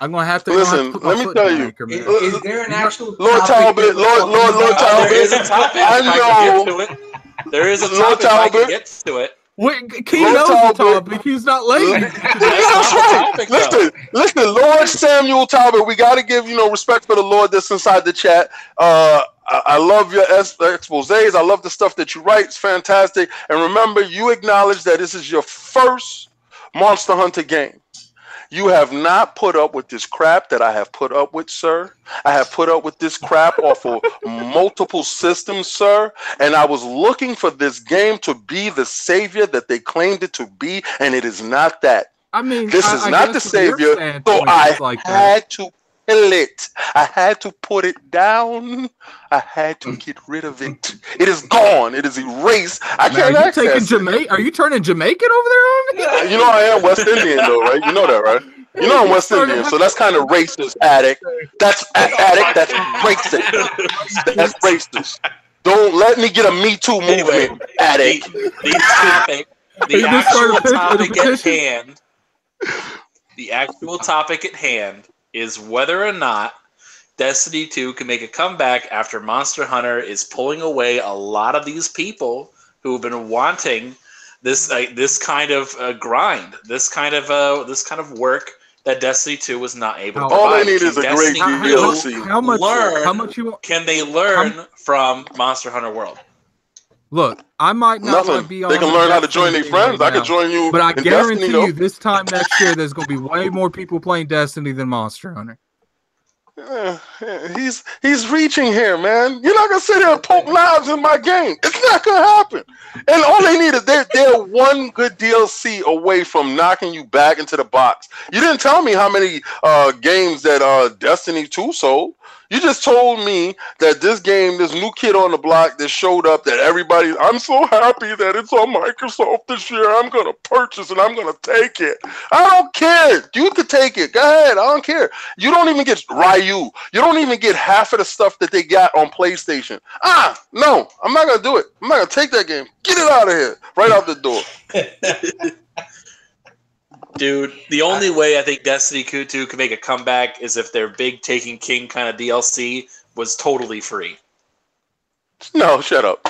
I'm gonna have to listen. Let me tell you. Is there an actual Lord Talbot? Lord Talbot. There is a topic. I know. There is a topic. I can get to it. He knows the topic. He's not late. That's right. Listen, Lord Samuel Talbot. We got to give respect for the Lord that's inside the chat. I love your exposés. I love the stuff that you write. It's fantastic. And remember, you acknowledge that this is your first Monster Hunter game. You have not put up with this crap that I have put up with, sir. I have put up with this crap off of multiple systems, sir. And I was looking for this game to be the savior that they claimed it to be, and it is not that. I mean, this is not the savior, so I had to kill it. I had to put it down. I had to get rid of it. It is gone. It is erased. I can't access it. Are you turning Jamaican over there on me? Yeah, I am West Indian though, right? You know that, right? You know I'm West Indian, so that's kind of racist, Addict. That's Addict. That's racist. That's racist. Don't let me get a Me Too movement, Addict. The actual topic at hand. The actual topic at hand is whether or not Destiny 2 can make a comeback after Monster Hunter is pulling away a lot of these people who have been wanting this kind of grind, this kind of work that Destiny 2 was not able to provide. All they need is a great DLC. Can they learn from Monster Hunter World? Look, I might not be on. They can learn how to join their friends. I can join you. But I guarantee you, this time next year, there's going to be way more people playing Destiny than Monster Hunter. He's reaching here, man. You're not gonna sit here and poke knives in my game. It's not gonna happen. And all they need is they're one good DLC away from knocking you back into the box. You didn't tell me how many games that Destiny 2 sold. You just told me that this game, this new kid on the block that showed up, that everybody, I'm so happy that it's on Microsoft this year. I'm going to purchase it. I'm going to take it. I don't care. You could take it. Go ahead. I don't care. You don't even get Ryu. You don't even get half of the stuff that they got on PlayStation. No, I'm not going to do it. I'm not going to take that game. Get it out of here. Right out the door. Dude, the only way I think Destiny 2 can make a comeback is if their big Taken King kind of DLC was totally free. No, shut up.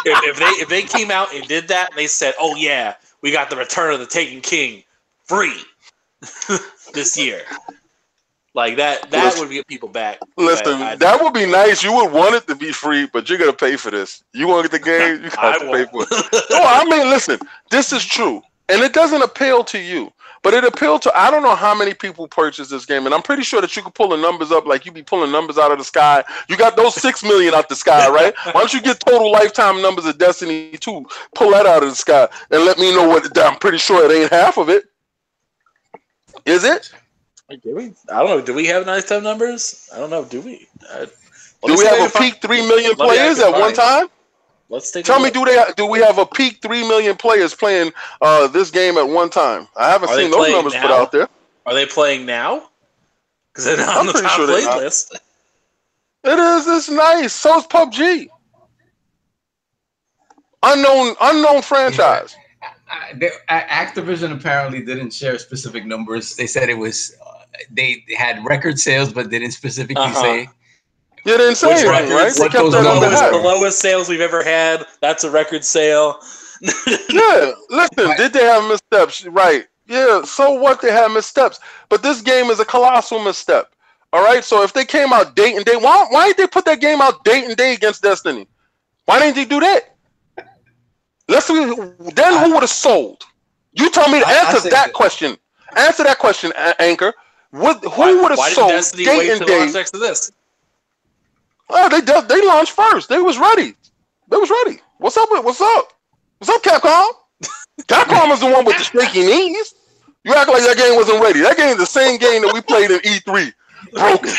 if they came out and did that, and they said, "Oh yeah, we got the Return of the Taken King free this year," like that would get people back. Listen, that would be nice. You would want it to be free, but you're gonna pay for this. You want to get the game, you got to pay for it. No, I mean, listen, this is true. And it doesn't appeal to you. but it appealed to, I don't know how many people purchased this game, and I'm pretty sure that you could pull the numbers up like you be pulling numbers out of the sky. You got those 6 million out the sky, right? Why don't you get total lifetime numbers of Destiny 2, pull that out of the sky, and let me know what, I'm pretty sure it ain't half of it. Is it? I don't know. Do we have lifetime numbers? I don't know. Do we? Do we have a peak 3 million players at one time? Let's take. Tell me, do we have a peak 3 million players playing this game at one time? I haven't seen those numbers put out there. Are they playing now? Because they're not on the top playlist. It is. It's nice. So is PUBG. Unknown franchise. Activision apparently didn't share specific numbers. They said it was they had record sales, but they didn't specifically say. You didn't say anything, right? What those the lowest sales we've ever had. That's a record sale. Yeah, listen, did they have missteps? Right. Yeah, so what? They had missteps. But this game is a colossal misstep. All right, so if they came out date and day, why did they put that game out date and day against Destiny? Why didn't they do that? Then who would have sold? You tell me to answer that question. Answer that question, Anchor. Who would have sold Destiny date wait and till day? launch next to this? Oh, they launched first. They was ready. What's up, Capcom? Capcom was the one with the shaky knees. You act like that game wasn't ready. That game is the same game that we played in E3. Broken.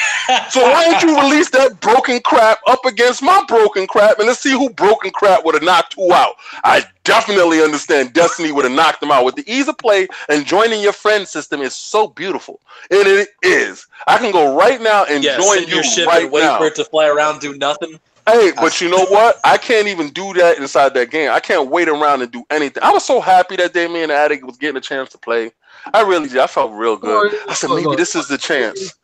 So why don't you release that broken crap up against my broken crap, and let's see who broken crap would have knocked who out. I definitely understand Destiny would have knocked them out. With the ease of play and joining your friend system is so beautiful. And it is. I can go right now and join you right wait now. For it to fly around, do nothing. Hey, but you know what? I can't even do that inside that game. I can't wait around and do anything. I was so happy that day me and the Addict was getting a chance to play. I really did. I felt real good. I said, maybe this is the chance.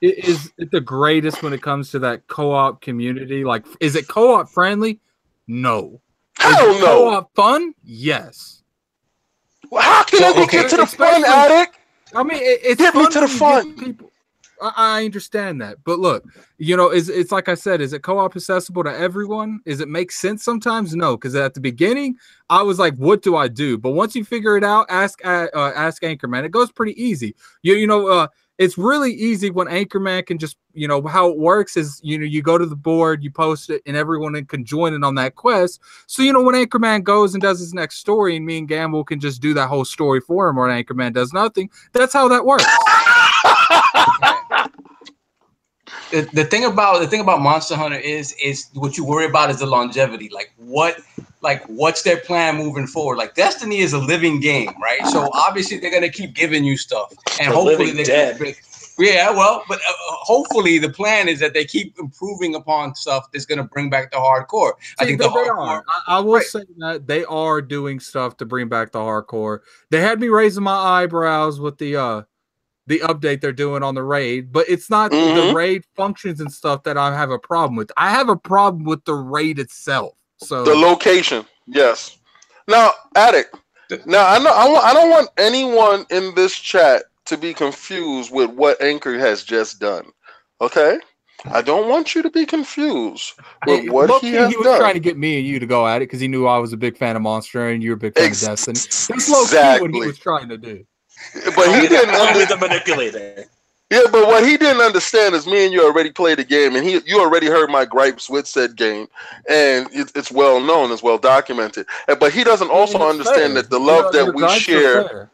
Is it the greatest when it comes to that co-op community? Like, is it co-op friendly? No. Hell no. Co-op fun? Yes. Well, how can it get to the fun, Addict? I mean, it's get me to the fun. People. I understand that, but look, it's like I said, is it co-op accessible to everyone? Is it make sense sometimes? No, because at the beginning I was like, what do I do? But once you figure it out, ask Anchorman. It goes pretty easy. It's really easy when Anchorman can just, how it works is, you go to the board, you post it, and everyone can join in on that quest. So, when Anchorman goes and does his next story, and me and Gamble can just do that whole story for him, or Anchorman does nothing. That's how that works. The thing about Monster Hunter is what you worry about is the longevity. What's their plan moving forward? Like Destiny is a living game, right? So obviously they're gonna keep giving you stuff, and hopefully but hopefully the plan is that they keep improving upon stuff that's gonna bring back the hardcore. I think the hardcore. I will say that they are doing stuff to bring back the hardcore. They had me raising my eyebrows with the update they're doing on the raid, but it's not the raid functions and stuff that I have a problem with. I have a problem with the raid itself. So the location, yes. Now, Addict. Now I don't want anyone in this chat to be confused with what Anchor has just done. Okay, I don't want you to be confused with what he has done. He was trying to get me and you to go at it because he knew I was a big fan of Monster and you were a big fan of Destiny. That's low key what he was trying to do. But he didn't understand the manipulator. Yeah, but what he didn't understand is me and you already played the game, and you already heard my gripes with said game, and it's well known, it's well documented. But he doesn't also understand that the love that we share,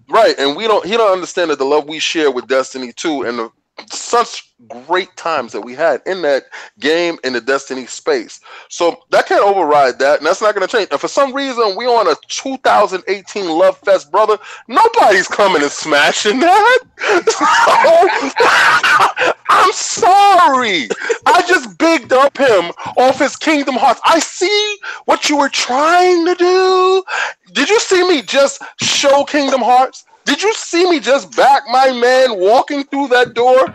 right? And he don't understand that the love we share with Destiny 2 and such great times that we had in that game in the Destiny space. So that can't override that, and that's not going to change. And for some reason, we on a 2018 Love Fest, brother. Nobody's coming and smashing that. So, I'm sorry. I just bigged up him off his Kingdom Hearts. I see what you were trying to do. Did you see me just show Kingdom Hearts? Did you see me just back my man walking through that door?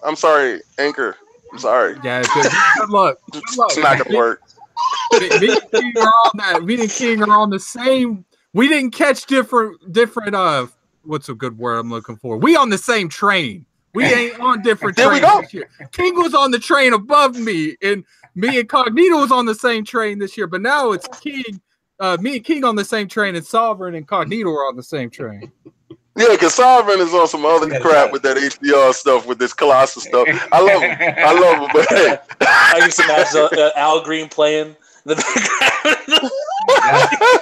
I'm sorry, Anchor. I'm sorry. Yeah, good luck. It's not gonna work. Me and King are on that. Me and King are on the same. We didn't catch different. What's a good word I'm looking for? We on the same train. We ain't on different trains. There we go. King was on the train above me, and me and Cognito was on the same train this year. But now it's King. me and King on the same train, and Sovereign and Cognito are on the same train. Yeah, because Sovereign is on some other crap with that HDR stuff, with this Colossus stuff. I love him, but hey. I used to imagine Al Green playing the background.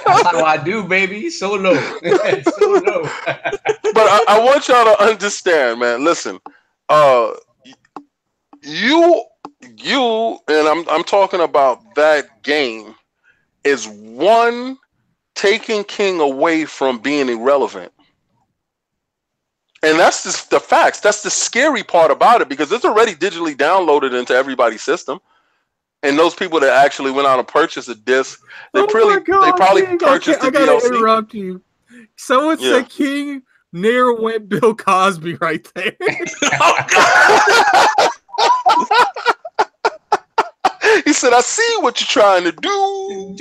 That's how I do, baby. So low. So low. But I want y'all to understand, man. Listen, you, and I'm talking about that game is one taking King away from being irrelevant. And that's just the facts. That's the scary part about it, because it's already digitally downloaded into everybody's system. And those people that actually went out and purchased a disc, they probably purchased the DLC. I gotta interrupt you. Someone said King near went Bill Cosby right there. He said, "I see what you're trying to do."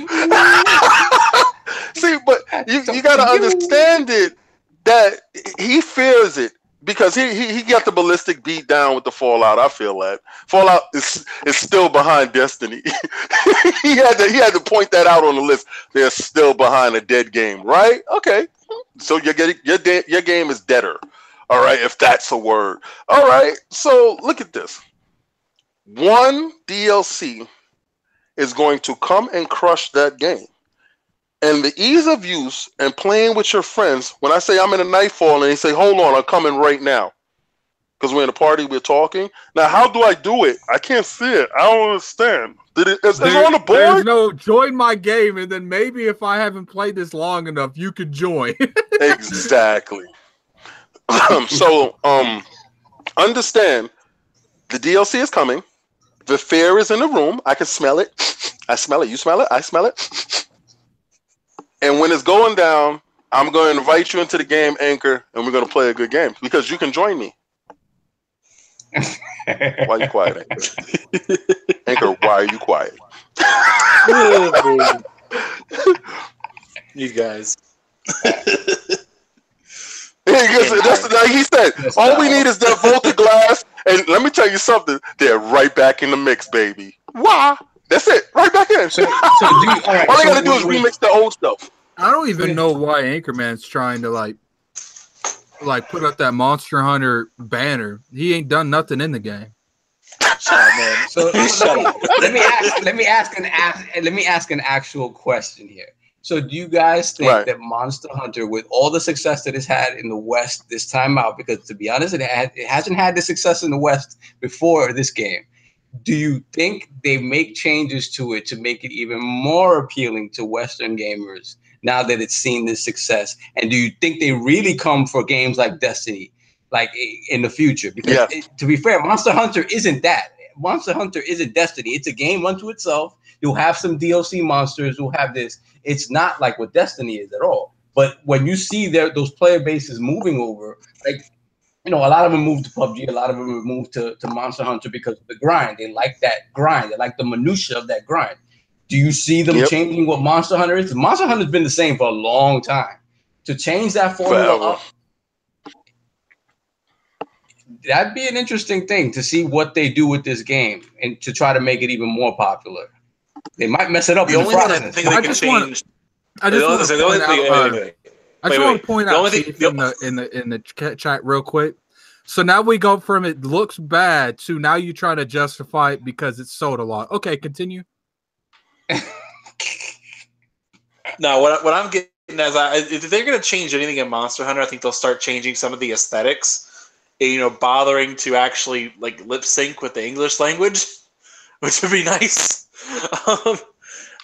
See, but you got to understand it, that he fears it, because he got the ballistic beat down with the Fallout. I feel that Fallout is still behind Destiny. he had to point that out on the list. They're still behind a dead game, right? Okay, so your game is deader. All right, if that's a word. All right, so look at this. One DLC is going to come and crush that game. And the ease of use and playing with your friends, when I say I'm in a Nightfall and they say, hold on, I'm coming right now, because we're in a party, we're talking. Now, how do I do it? I can't see it. I don't understand. Is it on the board? There's no join my game, and then maybe if I haven't played this long enough, you could join. Exactly. So, understand, the DLC is coming. The fear is in the room. I can smell it. I smell it. You smell it? I smell it. And when it's going down, I'm going to invite you into the game, Anchor, and we're going to play a good game, because you can join me. Why are you quiet, Anchor? Anchor, why are you quiet? You guys. That's like he said. All we need is that Volta glass, and let me tell you something. They're right back in the mix, baby. Why? That's it. Right back in. All they gotta do is remix the old stuff. I don't even know why Anchorman's trying to like put up that Monster Hunter banner. He ain't done nothing in the game. Shut up, man. So let me ask an actual question here. So do you guys think that Monster Hunter, with all the success that it's had in the West this time out, because to be honest, it hasn't had the success in the West before this game, do you think they make changes to it to make it even more appealing to Western gamers now that it's seen this success? And do you think they really come for games like Destiny, like in the future? Because to be fair, Monster Hunter isn't that. Monster Hunter isn't Destiny. It's a game unto itself. You'll have some DLC monsters. You'll have this. It's not like what Destiny is at all. But when you see those player bases moving over, like, you know, a lot of them moved to PUBG, a lot of them moved to Monster Hunter because of the grind. They like that grind. They like the minutia of that grind. Do you see them changing what Monster Hunter is? Monster Hunter's been the same for a long time. To change that formula up, that'd be an interesting thing to see what they do with this game and to try to make it even more popular. They might mess it up. The only thing I think they can change. I just want to point out in the chat real quick. So now we go from it looks bad to now you try to justify it because it's sold a lot. Okay, continue. No, what I'm getting is, if they're going to change anything in Monster Hunter, I think they'll start changing some of the aesthetics. You know, bothering to actually like lip sync with the English language, which would be nice.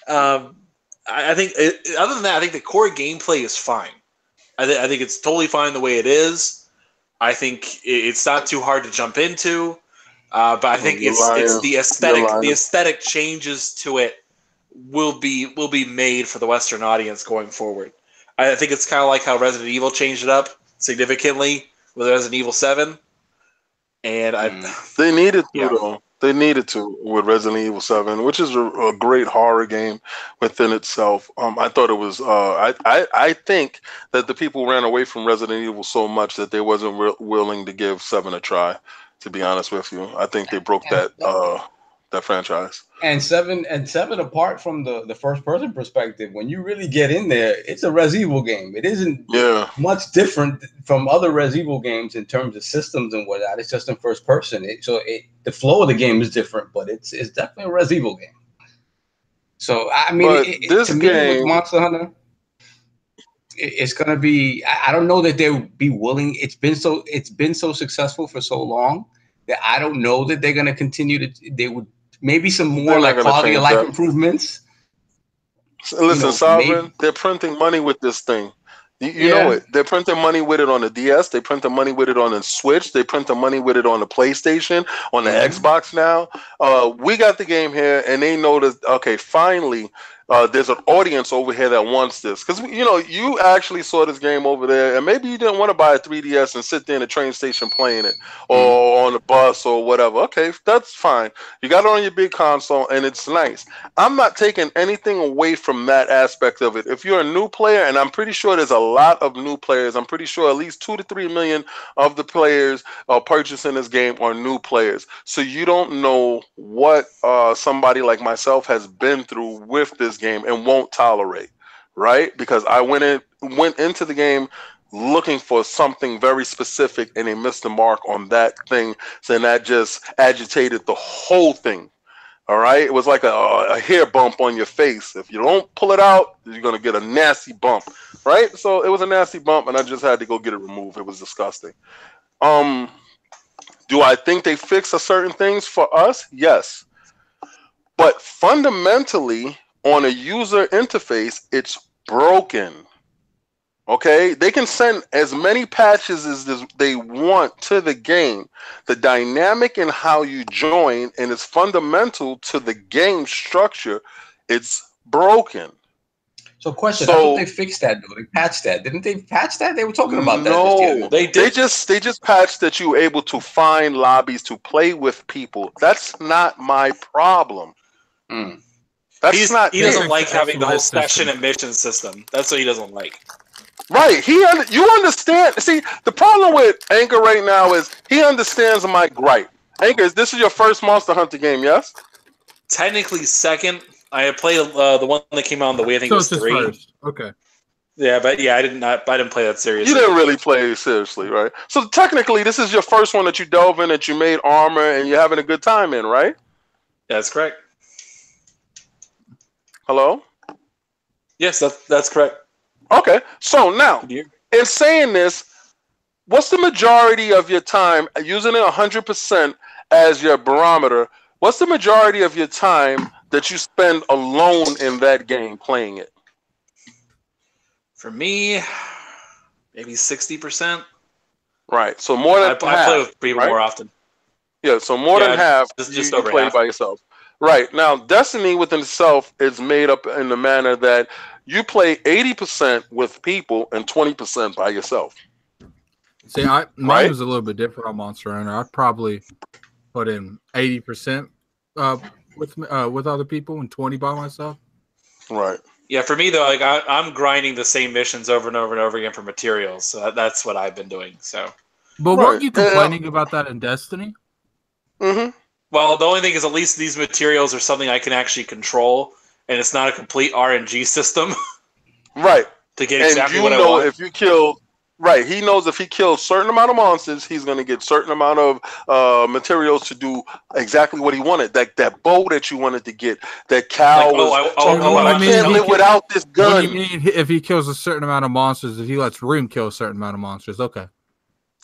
I think other than that, I think the core gameplay is fine. I think it's totally fine the way it is. I think it's not too hard to jump into, but I think it's the aesthetic. The aesthetic changes to it will be made for the Western audience going forward. I think it's kind of like how Resident Evil changed it up significantly with Resident Evil 7, and they needed to though. They needed to with Resident Evil 7, which is a great horror game within itself. I thought it was. I think that the people ran away from Resident Evil so much that they wasn't willing to give 7 a try. To be honest with you, I think they broke that that franchise. And seven, apart from the first person perspective, when you really get in there, it's a Res Evil game. It isn't much different from other Res Evil games in terms of systems and whatnot. It's just in first person. The flow of the game is different, but it's definitely a Res Evil game. So I mean, to me with Monster Hunter, it's gonna be. I don't know that they'll be willing. It's been so successful for so long that I don't know that they're gonna continue to. They would maybe some more like quality of life improvements. Listen, Sovereign, they're printing money with this thing. You know it. They're printing money with it on the DS. They print the money with it on the Switch. They print the money with it on the PlayStation, on the Xbox now. We got the game here, and they know that, okay, finally, there's an audience over here that wants this. Because, you actually saw this game over there, and maybe you didn't want to buy a 3DS and sit there in the train station playing it, or on the bus or whatever. Okay, that's fine. You got it on your big console, and it's nice. I'm not taking anything away from that aspect of it. If you're a new player, and I'm pretty sure there's a lot of new players, I'm pretty sure at least 2 to 3 million of the players purchasing this game are new players. So you don't know what somebody like myself has been through with this game and won't tolerate, right? Because I went into the game looking for something very specific, and they missed the mark on that thing, so that just agitated the whole thing. All right, it was like a hair bump on your face. If you don't pull it out, you're gonna get a nasty bump, right? So it was a nasty bump, and I just had to go get it removed. It was disgusting. Do I think they fix certain things for us? Yes, but fundamentally, on a user interface, it's broken. Okay, they can send as many patches as they want to the game. The dynamic in how you join, and it's fundamental to the game structure, it's broken. So question, I thought they fixed that though. They patched that. Didn't they patch that? They were talking about that. No, they did. They just patched that you were able to find lobbies to play with people. That's not my problem. He doesn't like having the whole session and mission system. That's what he doesn't like. Right. You understand. See, the problem with Anchor right now is he understands my gripe. Anchor, this is your first Monster Hunter game, yes? Technically second. I played the one that came out on the Wii. I think it was 3. First. Okay. Yeah, but I didn't play that seriously. You didn't really play it seriously, right? So technically, this is your first one that you delve in, that you made armor, and you're having a good time in, right? That's correct. Hello? Yes, that's correct. Okay, so now, in saying this, what's the majority of your time, using it 100% as your barometer, what's the majority of your time that you spend alone in that game playing it? For me, maybe 60%. Right, so more than half. I play with people more often. Yeah, so more than half just you play by yourself. Right, now Destiny within itself is made up in the manner that you play 80% with people and 20% by yourself. See, mine was a little bit different on Monster Hunter. I'd probably put in 80% with other people and 20 by myself. Right. Yeah, for me though, like I'm grinding the same missions over and over and over again for materials. So that's what I've been doing. So. But weren't you complaining about that in Destiny? Mm-hmm. Well, the only thing is, at least these materials are something I can actually control, and it's not a complete RNG system. Right. To get exactly what I want. If you kill, right, he knows if he kills certain amount of monsters, he's going to get certain amount of materials to do exactly what he wanted. That bow that you wanted to get, that cow I can't live without this gun. What do you mean if he kills a certain amount of monsters, if he lets Room kill a certain amount of monsters? Okay.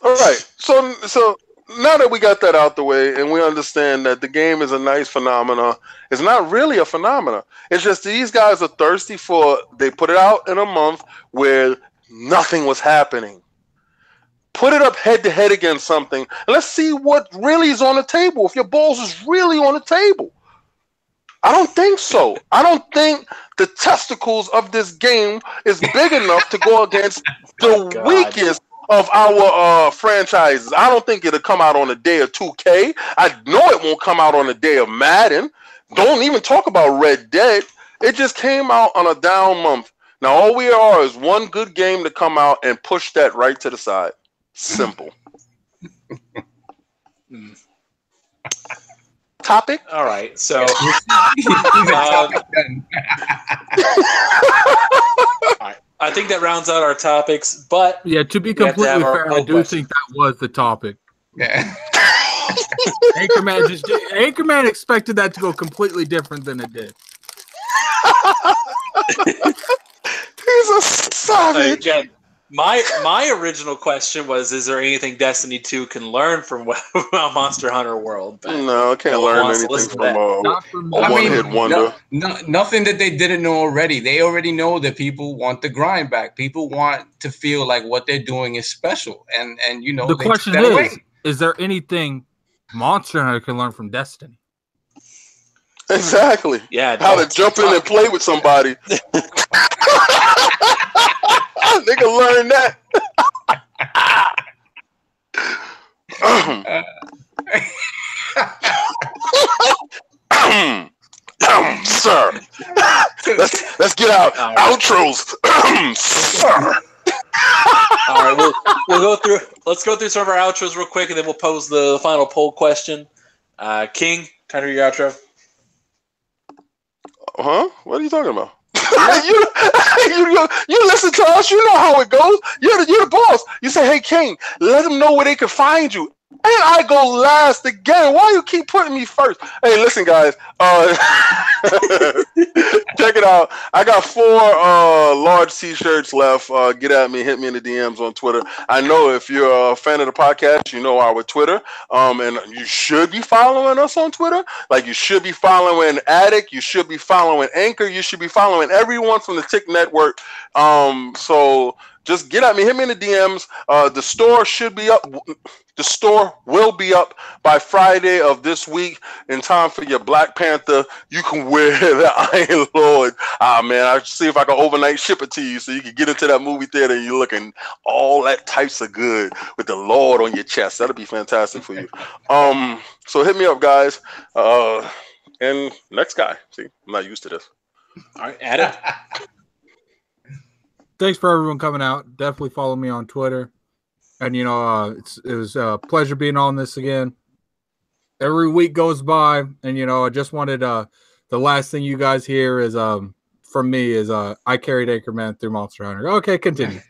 All right. So now that we got that out the way and we understand that the game is a nice phenomena, it's not really a phenomena. It's just these guys are thirsty they put it out in a month where nothing was happening. Put it up head to head against something, and let's see what really is on the table. If your balls is really on the table. I don't think so. I don't think the testicles of this game is big enough to go against the weakest of our franchises. I don't think it'll come out on the day of 2K. I know it won't come out on the day of Madden. Don't even talk about Red Dead. It just came out on a down month. Now all we are is one good game to come out and push that right to the side. Simple. topic? All right. So all right. I think that rounds out our topics, but yeah, to be completely fair, I do think that was the topic. Yeah. Anchorman expected that to go completely different than it did. He's a savage. Again, my original question was: is there anything Destiny 2 can learn from Monster Hunter World? But no, I can't learn anything from a one-hit wonder. Nothing that they didn't know already. They already know that people want the grind back. People want to feel like what they're doing is special, and you know the question is there anything Monster Hunter can learn from Destiny? Exactly. Yeah. How to jump in and play with somebody. They can learn that. Sir. Let's get out. Outros. Sir. All right, we'll go through. Let's go through some of our outros real quick, and then we'll pose the final poll question. King, time to do your outro. Huh? What are you talking about? you listen to us. You know how it goes. You're the boss. You say, "Hey, King, let them know where they can find you." And I go last again. Why you keep putting me first? Hey, listen, guys. Check it out. I got 4 large T-shirts left. Get at me. Hit me in the DMs on Twitter. I know if you're a fan of the podcast, you know our Twitter. And you should be following us on Twitter. Like you should be following Addict. You should be following Anchor. You should be following everyone from the Tick Network. So just get at me. Hit me in the DMs. The store should be up. The store will be up by Friday of this week in time for your Black Panther. You can wear the Iron Lord. Man, I'll see if I can overnight ship it to you so you can get into that movie theater and you're looking all that types of good with the Lord on your chest. That'll be fantastic for you. So hit me up, guys. And next guy. See, I'm not used to this. All right, Adam. Thanks for everyone coming out. Definitely follow me on Twitter. And, you know, it was a pleasure being on this again. Every week goes by, and, you know, I just wanted the last thing you guys hear is from me is I carried Anchorman through Monster Hunter. Okay, continue.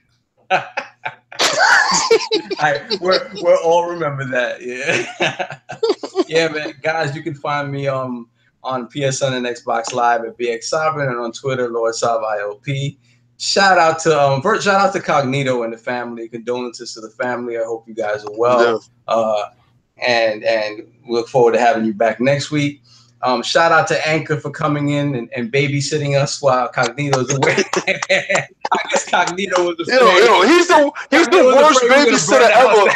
We'll all remember that. Yeah. Yeah, man. Guys, you can find me on PSN and Xbox Live at BX Sovereign and on Twitter, Lord Sav ILP. Shout out to Cognito and the family. Condolences to the family. I hope you guys are well. And we look forward to having you back next week. Shout out to Anchor for coming in and babysitting us while Cognito's away. I guess Cognito was the he's the worst babysitter ever.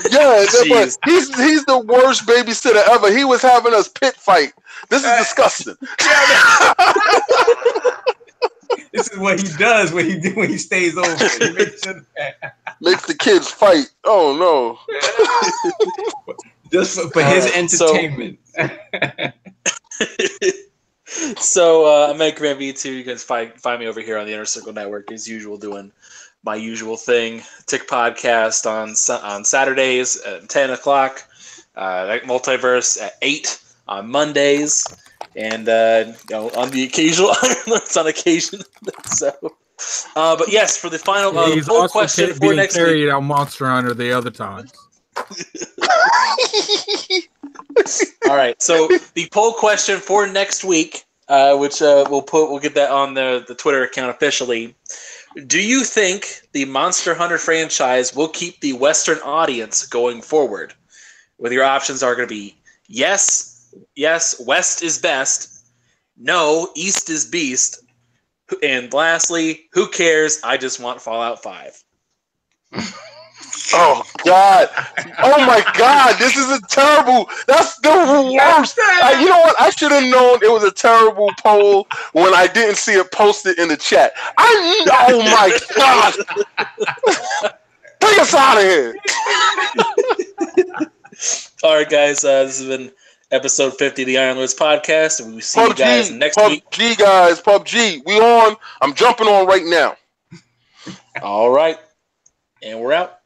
Yeah, but he's the worst babysitter ever. He was having us pit fight. This is disgusting. This is what he does when he stays over. He makes the kids fight. Oh no! Just for his entertainment. So I'm Anchorman V2. You can find me over here on the Inner Circle Network as usual, doing my usual thing. Tick podcast on Saturdays at 10 o'clock. Multiverse at 8 on Mondays. And on the occasional it's on occasion. So, but yes, for the final poll question for next week. Carried out Monster Hunter the other times. All right, so the poll question for next week, which we'll get that on the Twitter account officially. Do you think the Monster Hunter franchise will keep the Western audience going forward? Whether your options are going to be yes, West is best. No, East is beast. And lastly, who cares? I just want Fallout 5. Oh, God. Oh, my God. This is a terrible. That's the worst. You know what? I should have known it was a terrible poll when I didn't see it posted in the chat. Oh, my God. Take us out of here. All right, guys. This has been episode 50 of the Iron Lords podcast, and we will see you guys next week. PUBG, guys. PUBG. We on. I'm jumping on right now. All right. And we're out.